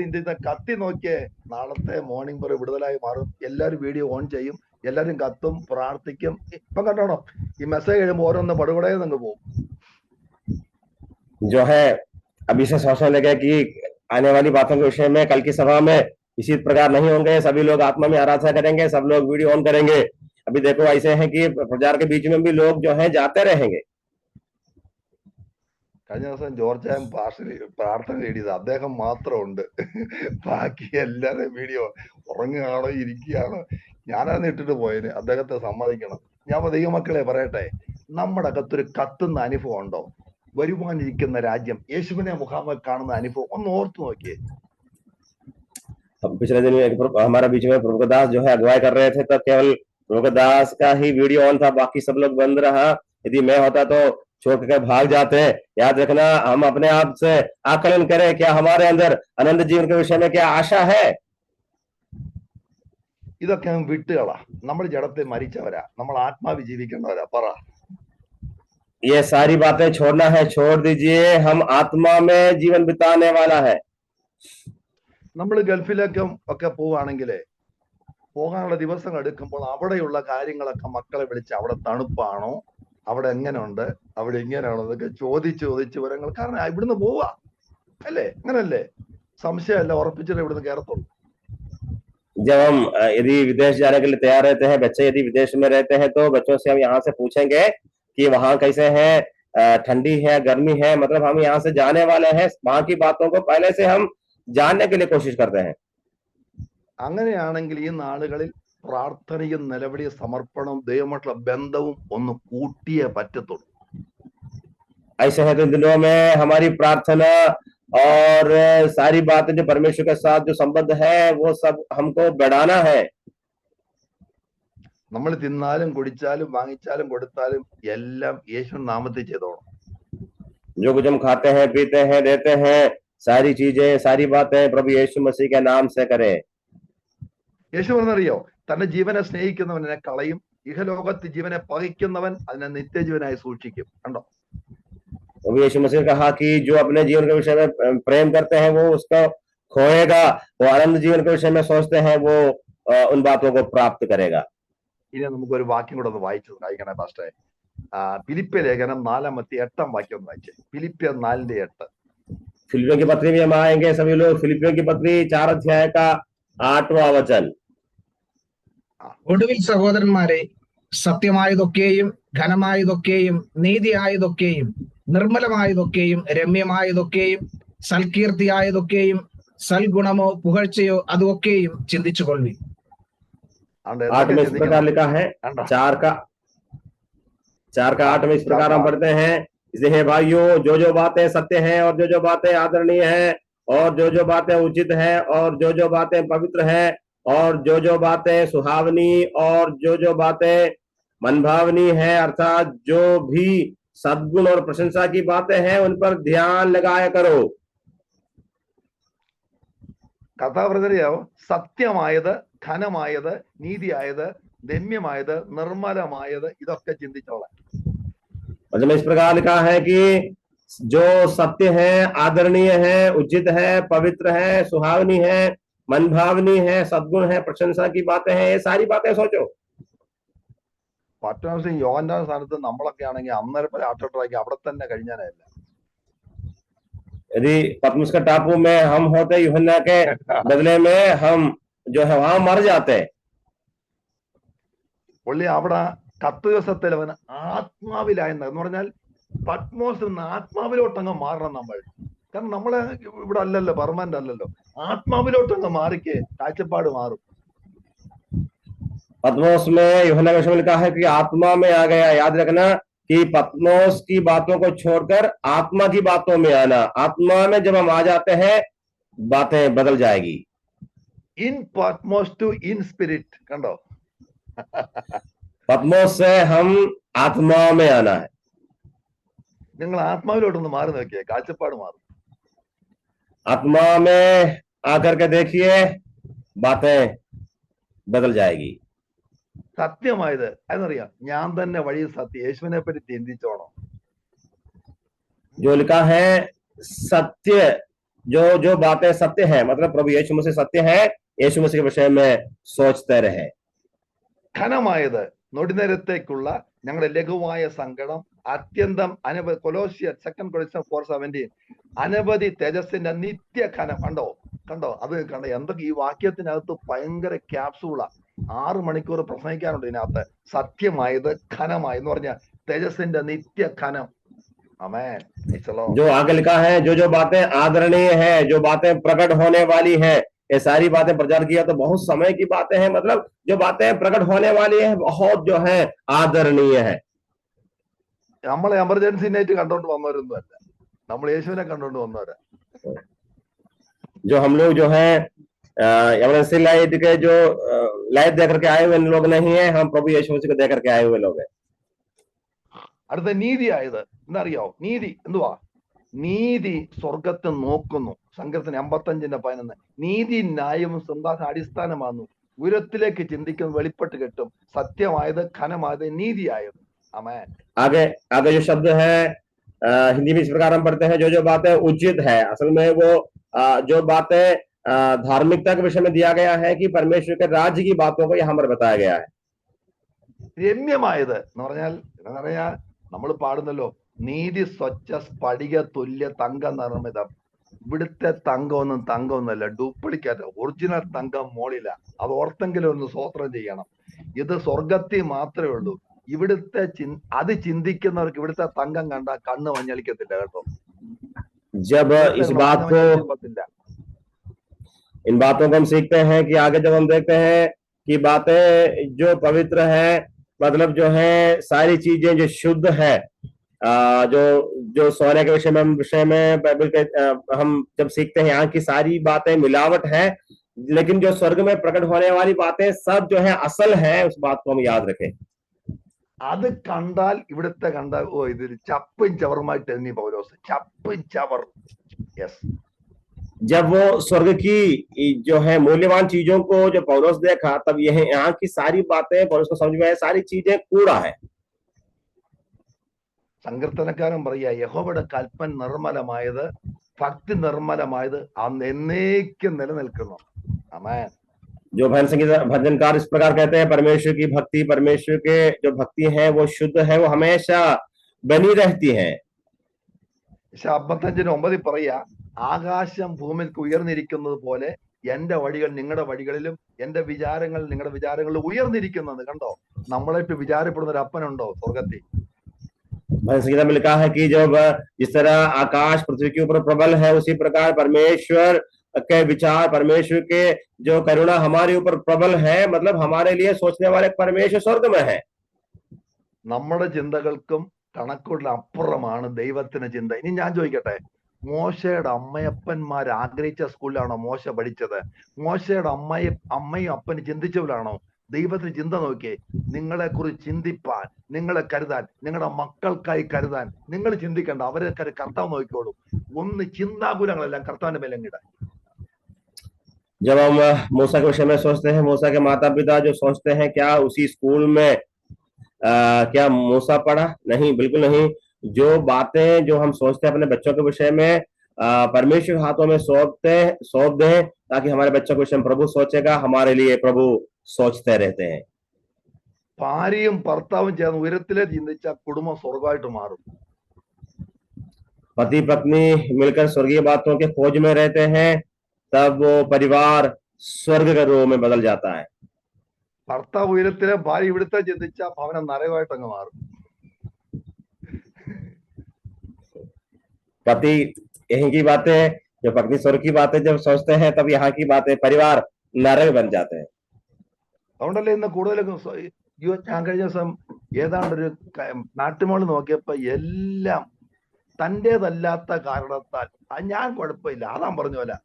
S3: കത്തി നോക്കിയേ, നാളത്തെ മോർണിംഗ് പറ വിടുതലായി മാറും. എല്ലാവരും വീഡിയോ ഓൺ ചെയ്യും, എല്ലാവരും കത്തും, പ്രാർത്ഥിക്കും. ഇപ്പം കണ്ടോണം, ഈ മെസ്സേജ് കഴിയുമ്പോൾ ഓരോന്ന് പടുപടയിൽ നിന്ന് പോകും.
S1: जो है अभी से सोचने लगे कि आने वाली बातों के विषय में कल की सभा में इसी प्रकार नहीं होंगे, सभी लोग आत्मा में आराधना करेंगे, सब लोग वीडियो ऑन करेंगे, अभी देखो ऐसे हैं कि प्रचार के बीच में भी लोग जो हैं जाते रहेंगे।
S3: കഴിഞ്ഞ ദിവസം ജോർജ് പ്രാർത്ഥന എഴുതിയത് അദ്ദേഹം മാത്രം ഉണ്ട്, ബാക്കി എല്ലാവരും വീഡിയോ ഉറങ്ങുകയാണോ ഇരിക്കുകയാണോ. ഞാനത് ഇട്ടിട്ട് പോയതിന് അദ്ദേഹത്തെ സമ്മതിക്കണം. ഞാൻ ദൈവമക്കളെ പറയട്ടെ, നമ്മുടെ അകത്തൊരു കത്തുന്ന അനുഭവം ഉണ്ടോ? വരുവാനിരിക്കുന്ന രാജ്യം, യേശുവിനെ മുഖാമുഖം കാണുന്ന അനുഭവം ഒന്ന് ഓർത്തു നോക്കിയേ.
S1: पिछले दिन हमारा बीच में प्रभुदास जो है अगुवाई कर रहे थे, तब केवल प्रभुदास का ही वीडियो ऑन था, बाकी सब लोग बंद रहा। यदि मैं होता तो छोड़ कर भाग जाते हैं। याद रखना, हम अपने आप से आकलन करें, क्या हमारे अंदर अनंत जीवन के विषय में क्या आशा है।
S3: ഇതൊക്കെ വിട്ടുകളാ. നമ്മൾ ജഡത്തെ മരിച്ചവരാ, നമ്മൾ ആത്മാവി ജീവിക്കേണ്ടവരാ. പറ,
S1: ये सारी बातें छोड़ना है, छोड़ दीजिए। हम आत्मा में जीवन बिताने वाला है।
S3: നമ്മൾ ഗൾഫിലേക്കും ഒക്കെ പോവുകയാണെങ്കിൽ പോകാനുള്ള ദിവസങ്ങൾ എടുക്കുമ്പോൾ അവിടെയുള്ള കാര്യങ്ങളൊക്കെ മക്കളെ വിളിച്ച്, അവിടെ തണുപ്പാണോ, അവിടെ എങ്ങനെയുണ്ട്, അവിടെ ഇങ്ങനെയാണോ എന്നൊക്കെ ചോദിച്ച് വിവരങ്ങൾ. കാരണം ഇവിടുന്ന് പോവാ അല്ലേ, അങ്ങനല്ലേ? സംശയമല്ല, ഉറപ്പിച്ചിട്ട് ഇവിടുന്ന് കയറത്തുള്ളൂ.
S1: जब हम यदि विदेश जाने के लिए तैयार रहते हैं, बच्चे यदि विदेश में रहते हैं, तो बच्चों से हम यहाँ से पूछेंगे कि वहाँ कैसे है, ठंडी है, गर्मी है, मतलब हम यहाँ से जाने वाले हैं। वहाँ की बातों को पहले से हम जानने के लिए कोशिश करते हैं।
S3: അങ്ങനെയാണെങ്കിൽ ഈ നാളുകളിൽ പ്രാർത്ഥനയും നിലവിളിയും സമർപ്പണവും ദൈവമായിട്ടുള്ള ബന്ധവും ഒന്ന് കൂട്ടിയേ പറ്റത്തുള്ളൂ.
S1: ऐसे है तो इन दिनों में हमारी प्रार्थना और सारी बातें जो परमेश्वर के साथ जो संबंध है, वो सब हमको बढ़ाना है।
S3: നമ്മൾ തിന്നാലും കുടിച്ചാലും വാങ്ങിച്ചാലും കൊടുത്താലും എല്ലാം യേശു നാമത്തിൽ ചെയ്തോണം.
S1: जो कुछ हम खाते हैं, पीते हैं, देते हैं, सारी चीजें, सारी बातें प्रभु यीशु मसीह के नाम से करें।
S3: യേശു പറഞ്ഞറിയോ, തന്റെ ജീവനെ സ്നേഹിക്കുന്നവൻ എന്നെ കളയും, ഇഹലോകത്ത് ജീവനെ പകയ്ക്കുന്നവൻ അതിനെ നിത്യജീവനായി സൂക്ഷിക്കും. കണ്ടോ?
S1: प्रभु यीशु मसीह ने कहा कि जो अपने जीवन के विषय में प्रेम करते हैं वो उसको खोएगा, वो आनंद जीवन के विषय में सोचते हैं वो उन बातों को प्राप्त करेगा।
S3: ഇനി നമുക്കൊരു വാക്യം കൂടെ ഒന്ന് വായിക്കണേ പാസ്റ്ററെ. ഫിലിപ്പിയ ലേഖനം 4:8 വാക്യം ഒന്ന് വായിച്ചേ. ഫിലിപ്പിയ 4:8.
S1: फिलिपियों की पत्री में हम आएंगे सभी लोग। फिलिपियों की पत्री 4 अध्याय का 8वां वचन।
S2: ഒടുവിൽ സഹോദരന്മാരെ, സത്യമായതൊക്കെയും ഘനമായതൊക്കെയും നീതിയായതൊക്കെയും നിർമ്മലമായതൊക്കെയും രമ്യമായതൊക്കെയും സൽകീർത്തിയായതൊക്കെയും സൽഗുണമോ പുകഴ്ചയോ അതൊക്കെയും ചിന്തിച്ചുകൊള്ളുവിൻ.
S1: 8 में इस प्रकार लिखा है, 4 का 8 में इस प्रकार हम पढ़ते हैं, इसलिए हे भाइयों, जो बातें सत्य हैं और जो बातें आदरणीय हैं और जो बातें उचित हैं और जो बातें पवित्र हैं और जो बातें सुहावनी और जो बातें मनभावनी है, अर्थात जो भी सद्गुण और प्रशंसा की बातें हैं, उन पर ध्यान लगाया करो।
S3: കഥാപ്രതറിയാവോ? സത്യമായത്, ഘനമായത്, നീതിയായത്, രമ്യമായത്, നിർമ്മലമായത്, ഇതൊക്കെ ചിന്തിച്ചോളാം.
S1: मतलब इस प्रकार लिखा है कि जो सत्य है, आदरणीय है, उचित है, पवित्र है, सुहावनी है, मनभावनी है, सद्गुण है, प्रशंसा की बातें हैं, ये सारी बातें सोचो।
S3: പട്ടണ യോഹന്നാൻ സ്ഥാനത്ത് നമ്മളൊക്കെ ആണെങ്കിൽ അന്നേരം പോലെ ആട്ടോട്ടറാക്കി അവിടെ തന്നെ കഴിഞ്ഞാനല്ല.
S1: यदि पतमुस के टापू में हम होते, यूहन्ना के बदले में हम जो है वहां मर जाते।
S3: പുള്ളി അവിടെ കത്ത് ദിവസത്തിൽ അവൻ ആത്മാവിലായെന്ന് പറഞ്ഞാൽ പത്മോസിൽ നിന്ന് ആത്മാവിലോട്ടങ്ങ് മാറണം നമ്മൾ. കാരണം നമ്മളെ ഇവിടെ അല്ലല്ലോ, പെർമനന്റ് അല്ലല്ലോ. ആത്മാവിലോട്ടങ്ങ് മാറിക്കേ, കാഴ്ചപ്പാട് മാറും.
S1: पतमोस में यूहन्ना के विषय में लिखा है कि आत्मा में आ गया। याद रखना कि पतमोस की बातों को छोड़कर आत्मा की बातों में आना। आत्मा में जब हम आ जाते हैं, बातें बदल जाएगी।
S3: In Patmos to in spirit. കണ്ടോ?
S1: पतमोस से हम आत्मा में आना है।
S3: നിങ്ങൾ ആത്മാവിലോട്ടൊന്ന് മാറി നോക്കിയേ, കാഴ്ചപ്പാട് മാറും.
S1: आत्मा में आकर के देखिए, बातें बदल जाएगी।
S3: സത്യമായത് എന്നറിയാം, ഞാൻ തന്നെ വഴി സത്യം. യേശുവിനെ പറ്റി ചിന്തിച്ചോണം.
S1: जो लिखा है सत्य, जो बातें सत्य है, मतलब प्रभु यीशु मसीह सत्य है, यीशु मसीह के विषय में सोचते रहे।
S3: ഘനമായത്, നൊടിനേരത്തേക്കുള്ള ഞങ്ങളുടെ ലഘുവായ സങ്കടം, അത്യന്തം അനവധി, കൊലോസിയർ 2 Corinthians 4:17, അനവധി തേജസ്സിന്റെ നിത്യഘനം. കണ്ടോ? അത് കണ്ടോ? എന്തൊക്കെ ഈ വാക്യത്തിനകത്ത് ഭയങ്കര ക്യാപ്സൂളാ. 6 മണിക്കൂർ പ്രസംഗിക്കാനുണ്ട് ഇതിനകത്ത്. സത്യമായത് ഘനമായെന്ന് പറഞ്ഞാൽ തേജസ്സിന്റെ നിത്യ ഘനം. ആമേൻ.
S1: जो आगे लिखा है, जो जो बातें आदरणीय है, जो बातें प्रकट होने वाली है, ये सारी बातें प्रचार किया तो बहुत समय की बातें हैं, मतलब जो बातें प्रकट होने वाली है बहुत जो है आदरणीय है.
S3: നമ്മളെ എമർജൻസി നൈറ്റ് കണ്ടോണ്ട് വന്നവരൊന്നും അല്ല, നമ്മൾ യേശുവിനെ കണ്ടോണ്ട് വന്നവരാ.
S1: जो हम लोग जो है एमरजेंसी लाइट के जो लाइट दे करके आए हुए लोग नहीं है, हम प्रभु यीशु मसीह को दे करके आए हुए लोग हैं.
S3: അടുത്ത നീതിയായത് എന്നറിയാവോ? നീതി എന്തുവാ? നീതി സ്വർഗത്തെ നോക്കുന്നു. സങ്കീർത്തനം 55:11. നീതി ന്യായവും സിംഹാസന അടിസ്ഥാനമാകുന്നു. ഉയരത്തിലേക്ക് ചിന്തിക്കുന്ന വെളിപ്പെട്ട് കിട്ടും. സത്യമായത് ഘനമായത് നീതിയായത്. ആമേൻ.
S1: आगे आगे जो शब्द है हिंदी में इस प्रकार हम पढ़ते हैं, जो जो बातें उचित है, असल में वो जो बातें धार्मिकता के विषय में दिया गया है कि परमेश्वर के राज्य की बातों को यहाँ पर बताया गया है.
S3: രമ്യമായത് എന്ന് പറഞ്ഞാൽ എന്താ പറയാ, നമ്മൾ പാടുന്നല്ലോ, നീതി സ്വച്ഛ സ്ഫടിക തുല്യ തങ്ക നിർമ്മിതം. ഇവിടുത്തെ തങ്കമൊന്നും തങ്കമൊന്നുമല്ല, ഡ്യൂപ്ലിക്കേറ്റ്. ഒറിജിനൽ തങ്കം മോളില. അത് ഓർത്തെങ്കിലും ഒന്ന് സ്വോത്രം ചെയ്യണം. ഇത് സ്വർഗത്തിൽ മാത്രമേ ഉള്ളൂ. ഇവിടുത്തെ അത് ചിന്തിക്കുന്നവർക്ക് ഇവിടുത്തെ തങ്കം കണ്ട കണ്ണ് മഞ്ഞളിക്കത്തില്ല കേട്ടോ.
S1: जब इस बात को, इन बातों को हम सीखते हैं कि आगे जब हम देखते हैं कि बातें जो पवित्र है, मतलब जो है सारी चीजें जो शुद्ध है, जो जो सोने के विषय में बाइबल के हम जब सीखते हैं यहाँ की सारी बातें मिलावट है, लेकिन जो स्वर्ग में प्रकट होने वाली बातें सब जो है असल है, उस बात को हम याद रखें.
S3: അത് കണ്ടാൽ ഇവിടുത്തെ കണ്ടാൽ ഓ ഇതൊരു ചപ്പും ചവറുമായിട്ട് എണ്ണി പൗലോസ്. ചപ്പും ചവർ. യെസ്.
S1: जब वो स्वर्ग की जो है मूल्यवान चीजों को जो पौलुस देखा, तब यह यहाँ की सारी बातें पौलुस को समझ में आए, सारी चीजें कूड़ा है.
S3: സങ്കീർത്തനക്കാരൻ പറയാ, യഹോവയുടെ കൽപ്പന നിർമ്മലമായത്, ഭക്തി നിർമ്മലമായത് അന്ന് എന്നേക്കും നിലനിൽക്കുന്നു. ആമേൻ.
S1: जो भजनकार इस प्रकार कहते हैं, परमेश्वर की भक्ति, परमेश्वर के जो भक्ति है वो शुद्ध है, वो हमेशा बनी रहती है.
S3: 55:9 പറയാ, ആകാശം ഭൂമിക്ക് ഉയർന്നിരിക്കുന്നത് പോലെ എന്റെ വഴികൾ നിങ്ങളുടെ വഴികളിലും എന്റെ വിചാരങ്ങൾ നിങ്ങളുടെ വിചാരങ്ങളിലും ഉയർന്നിരിക്കുന്നത്. കണ്ടോ, നമ്മളെ ഇപ്പൊ വിചാരപ്പെടുന്ന ഒരു അപ്പനുണ്ടോ സ്വർഗത്തിൽ?
S1: संगीता में लिखा है कि जब जिस तरह आकाश पृथ्वी के ऊपर प्रबल है, उसी प्रकार परमेश्वर के विचार, परमेश्वर के जो करुणा हमारे ऊपर प्रबल है, मतलब हमारे लिए सोचने वाले परमेश्वर स्वर्ग में है.
S3: നമ്മുടെ ചിന്തകൾക്കും കണക്കുള്ള അപ്പുറമാണ് ദൈവത്തിന്റെ ചിന്ത. ഇനി ഞാൻ ചോദിക്കട്ടെ, മോശയുടെ അമ്മയപ്പന്മാർ ആഗ്രഹിച്ച സ്കൂളിലാണോ മോശ പഠിച്ചത്? മോശയുടെ അമ്മയും അപ്പനും ചിന്തിച്ചവരാണോ? ദൈവത്തിന് ചിന്ത നോക്കിയേ. നിങ്ങളെ കുറിച്ച് ചിന്തിപ്പാൻ, നിങ്ങളെ കരുതാൻ, നിങ്ങളുടെ മക്കൾക്കായി കരുതാൻ നിങ്ങൾ ചിന്തിക്കണ്ട. അവരെ കർത്താവ് നോക്കിക്കോളും. ഒന്ന് ചിന്താകുലങ്ങളെല്ലാം കർത്താവിന്റെ മേലങ്ങിടാൻ.
S1: जब हम मूसा के विषय में सोचते हैं, मूसा के माता पिता जो सोचते हैं, क्या उसी स्कूल में क्या मूसा पढ़ा? नहीं, बिल्कुल नहीं. जो बातें जो हम सोचते हैं अपने बच्चों के विषय में, परमेश्वर के हाथों में सौंप दें, ताकि हमारे बच्चों के विषय में प्रभु सोचेगा, हमारे लिए प्रभु सोचते रहते हैं.
S3: ഭാര്യയും ഭർത്താവും ചേർന്ന് ഉയരത്തിലെ ചിന്തിച്ച കുടുംബം സ്വർഗമായിട്ട് മാറും.
S1: पति पत्नी मिलकर स्वर्गीय बातों के खोज में रहते हैं, तब वो परिवार स्वर्ग के रूप में बदल जाता है.
S3: ഭർത്താവ് ഉയരത്തിലെ ഭാര്യ ഇവിടുത്തെ ചിന്തിച്ച ഭവനം നരകമായിട്ട് അങ്ങ് മാറും.
S1: पति यहीं की बातें, जो पत्नी स्वर्ग की बातें जब सोचते हैं, तब यहाँ की बातें परिवार नरक बन जाते हैं.
S3: അതുകൊണ്ടല്ലേ ഇന്ന് കൂടുതലും ഞാൻ കഴിഞ്ഞ ദിവസം ഏതാണ്ടൊരു നാട്ടുമോള് നോക്കിയപ്പോ എല്ലാം തൻ്റേതല്ലാത്ത കാരണത്താൽ, ഞാൻ കുഴപ്പമില്ല അതാൻ പറഞ്ഞ പോലെ,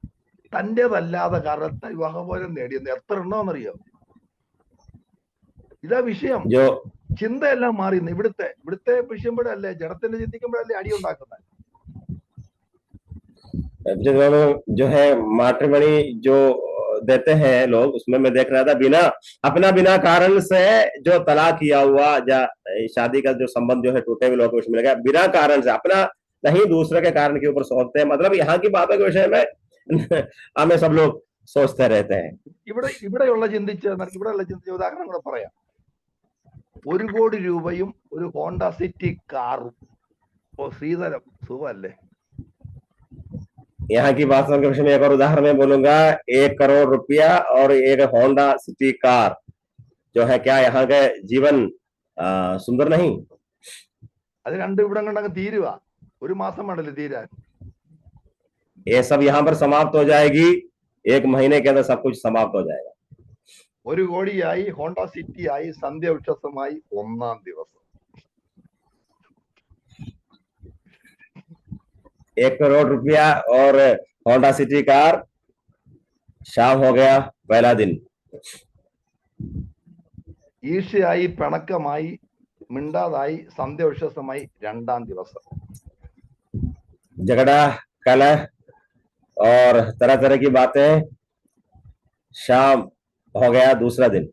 S3: തൻ്റേതല്ലാത്ത കാരണത്താൽ വിവാഹമോചനം നേടിയെന്ന് എത്ര എണ്ണോന്നറിയോ? ഇതാ വിഷയം. ചിന്തയെല്ലാം മാറി. ഇവിടുത്തെ വിഷയമ്പോഴല്ലേ, ജഡത്തിന്റെ ചിന്തിക്കുമ്പോഴല്ലേ അടി ഉണ്ടാക്കുന്നത്.
S1: जो है मैट्रिमोनी जो देते हैं लोग, उसमें मैं देख रहा था, बिना कारण से जो तलाक किया हुआ या शादी का जो संबंध जो है टूटे हुए लोग उसमें लगा, बिना कारण से, अपना नहीं दूसरे के कारण के ऊपर सोचते हैं. मतलब यहाँ की बातों के विषय में हमें सब लोग सोचते रहते हैं.
S3: ഇവിടെയുള്ള ചിന്തിച്ച ഉദാഹരണം കൂടെ പറയാം. 1 കോടി രൂപയും ഒരു ഹോണ്ട സിറ്റി കാറും. ശ്രീധരം സുഖല്ലേ?
S1: यहाँ की बातों के विषय में एक और उदाहरण मैं बोलूंगा. 1 करोड़ रुपया और एक होंडा सिटी कार, जो है, क्या यहाँ का जीवन सुंदर नहीं?
S3: അത് രണ്ട് ഇവിടം കൊണ്ടങ്ങ് തീരുക, ഒരു മാസം വേണ്ടല്ലോ തീരാൻ.
S1: ये सब यहाँ पर समाप्त हो जाएगी, 1 महीने के अंदर सब कुछ समाप्त हो जाएगा.
S3: 1 കോടിയായി, ഹോണ്ട സിറ്റി ആയി, സന്ധ്യ ഉഷസമായി, 1-ാം ദിവസം.
S1: 1 करोड़ रुपया और होंडा सिटी कार, शाम हो गया पहला दिन.
S3: ഈർഷ്യയായി, പിണക്കമായി, മിണ്ടാതായി, സന്ധ്യ ഉഷസമായി, 2-ാം ദിവസം.
S1: झगड़ा, कलह और तरह तरह की बातें, शाम हो गया दूसरा दिन.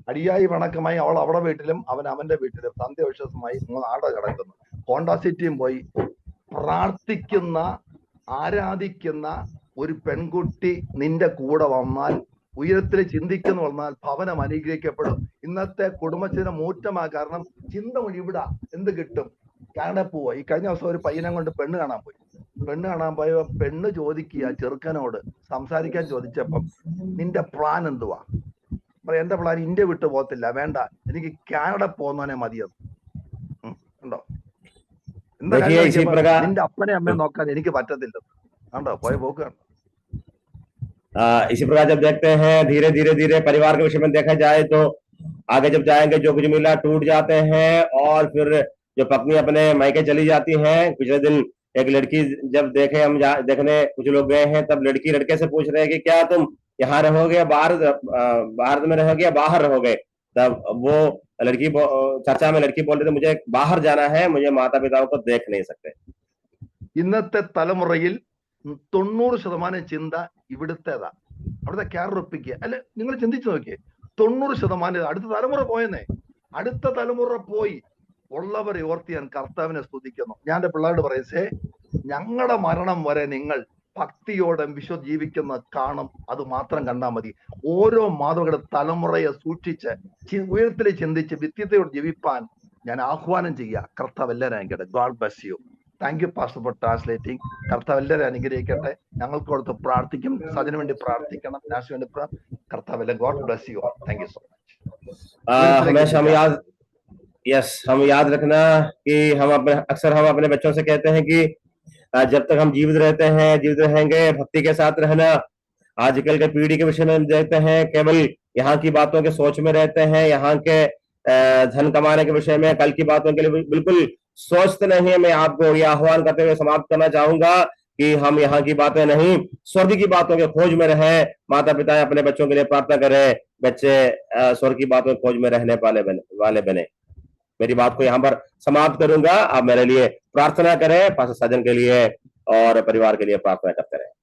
S3: അടിയായി പിണക്കമായി, അവൾ അവളുടെ വീട്ടിലും അവൻ അവന്റെ വീട്ടിലും, സന്ധ്യ ഉഷസമായി, 3 ആട കിടക്കുന്നു. ഹോണ്ട സിറ്റിയും പോയി. പ്രാർത്ഥിക്കുന്ന, ആരാധിക്കുന്ന ഒരു പെൺകുട്ടി നിന്റെ കൂടെ വന്നാൽ, ഉയരത്തിൽ ചിന്തിക്കുന്നു വന്നാൽ ഭവനം അനുഗ്രഹിക്കപ്പെടും. ഇന്നത്തെ കുടുംബത്തിന് മൂറ്റമാ. കാരണം ചിന്ത ഇവിടെ എന്ത് കിട്ടും? കാനഡ പോവാ. ഈ കഴിഞ്ഞ ദിവസം ഒരു പയ്യനെ കൊണ്ട് പെണ്ണ് കാണാൻ പോയി. പെണ്ണ് ചോദിക്കുക ചെറുക്കനോട്, സംസാരിക്കാൻ ചോദിച്ചപ്പം, നിന്റെ പ്ലാൻ എന്തുവാ? എന്റെ പ്ലാൻ ഇന്ത്യ വിട്ടു പോകത്തില്ല, വേണ്ട, എനിക്ക് കാനഡ പോകുന്നവനെ മതിയത്. ഉണ്ടോ? എന്താ നിന്റെ അപ്പനെ അമ്മയെ നോക്കാൻ എനിക്ക് പറ്റത്തില്ല. കണ്ടോ പോയ പോക്കാണ്.
S1: इसी प्रकार जब देखते हैं धीरे धीरे धीरे परिवार के विषय में देखा जाए तो आगे जब जाएंगे जो कुछ मिला टूट जाते हैं, और फिर जो पत्नी अपने मायके चली जाती हैं. पिछले दिन एक लड़की जब देखे, हम देखने कुछ लोग गए हैं, तब लड़की लड़के से पूछ रहे हैं कि क्या तुम यहाँ रहोगे, भारत में रहोगे या बाहर रहोगे? तब वो लड़की चर्चा में लड़की बोल रही थी, मुझे बाहर जाना है, मुझे माता पिताओं को देख नहीं सकते.
S3: ഇന്നത്തെ തലമുറയിൽ 90% ചിന്ത ഇവിടുത്തേതാ. അവിടുത്തെ ക്യാരൊപ്പിക്കുക. അല്ലെ, നിങ്ങൾ ചിന്തിച്ചു നോക്കിയേ, 90% അടുത്ത തലമുറ പോയെന്നേ. അടുത്ത തലമുറ പോയി. ഉള്ളവരെ ഓർത്ത് ഞാൻ കർത്താവിനെ സ്തുതിക്കുന്നു. ഞാൻ എന്റെ പിള്ളേരോട് പറയേ, ഞങ്ങളുടെ മരണം വരെ നിങ്ങൾ ഭക്തിയോടെ വിശ്വ ജീവിക്കുന്ന കാണും. അത് മാത്രം കണ്ടാൽ മതി. ഓരോ മാതൃകയുടെ തലമുറയെ സൂക്ഷിച്ച് ഉയരത്തിൽ ചിന്തിച്ച് വിത്യതയോട് ജീവിപ്പാൻ ഞാൻ ആഹ്വാനം ചെയ്യുക. കർത്താവ് എല്ലാവരും അനുഗ്രഹിക്കട്ടെ. God bless you. Thank you pastor for translating. കർത്താവ് എല്ലാവരും അനുഗ്രഹിക്കട്ടെ. ഞങ്ങൾക്ക് കൊടുത്ത് പ്രാർത്ഥിക്കും. സജന് വേണ്ടി പ്രാർത്ഥിക്കണം. നാശു വേണ്ടി കർത്താവ് എല്ലാം. God bless you. Thank you so
S1: much. हम याद रखना कि हम अपने बच्चों से कहते हैं कि जब तक हम जीवित रहते हैं, जीवित रहेंगे, भक्ति के साथ रहना. आजकल के पीढ़ी के विषय में हम देखते हैं, केवल यहाँ की बातों के सोच में रहते हैं, यहाँ के धन कमाने के विषय में, कल की बातों के लिए बिल्कुल सोचते नहीं है. मैं आपको ये आह्वान करते हुए समाप्त करना चाहूंगा कि हम यहाँ की बातें नहीं, स्वर्ग की बातों के खोज में रहें. माता पिता अपने बच्चों के लिए प्रार्थना करें, बच्चे स्वर्ग की बातों के खोज में रहने वाले बने. मेरी बात को यहाँ पर समाप्त करूंगा. आप मेरे लिए प्रार्थना करें, पास्टर सजन के लिए और परिवार के लिए प्रार्थना करते रहें.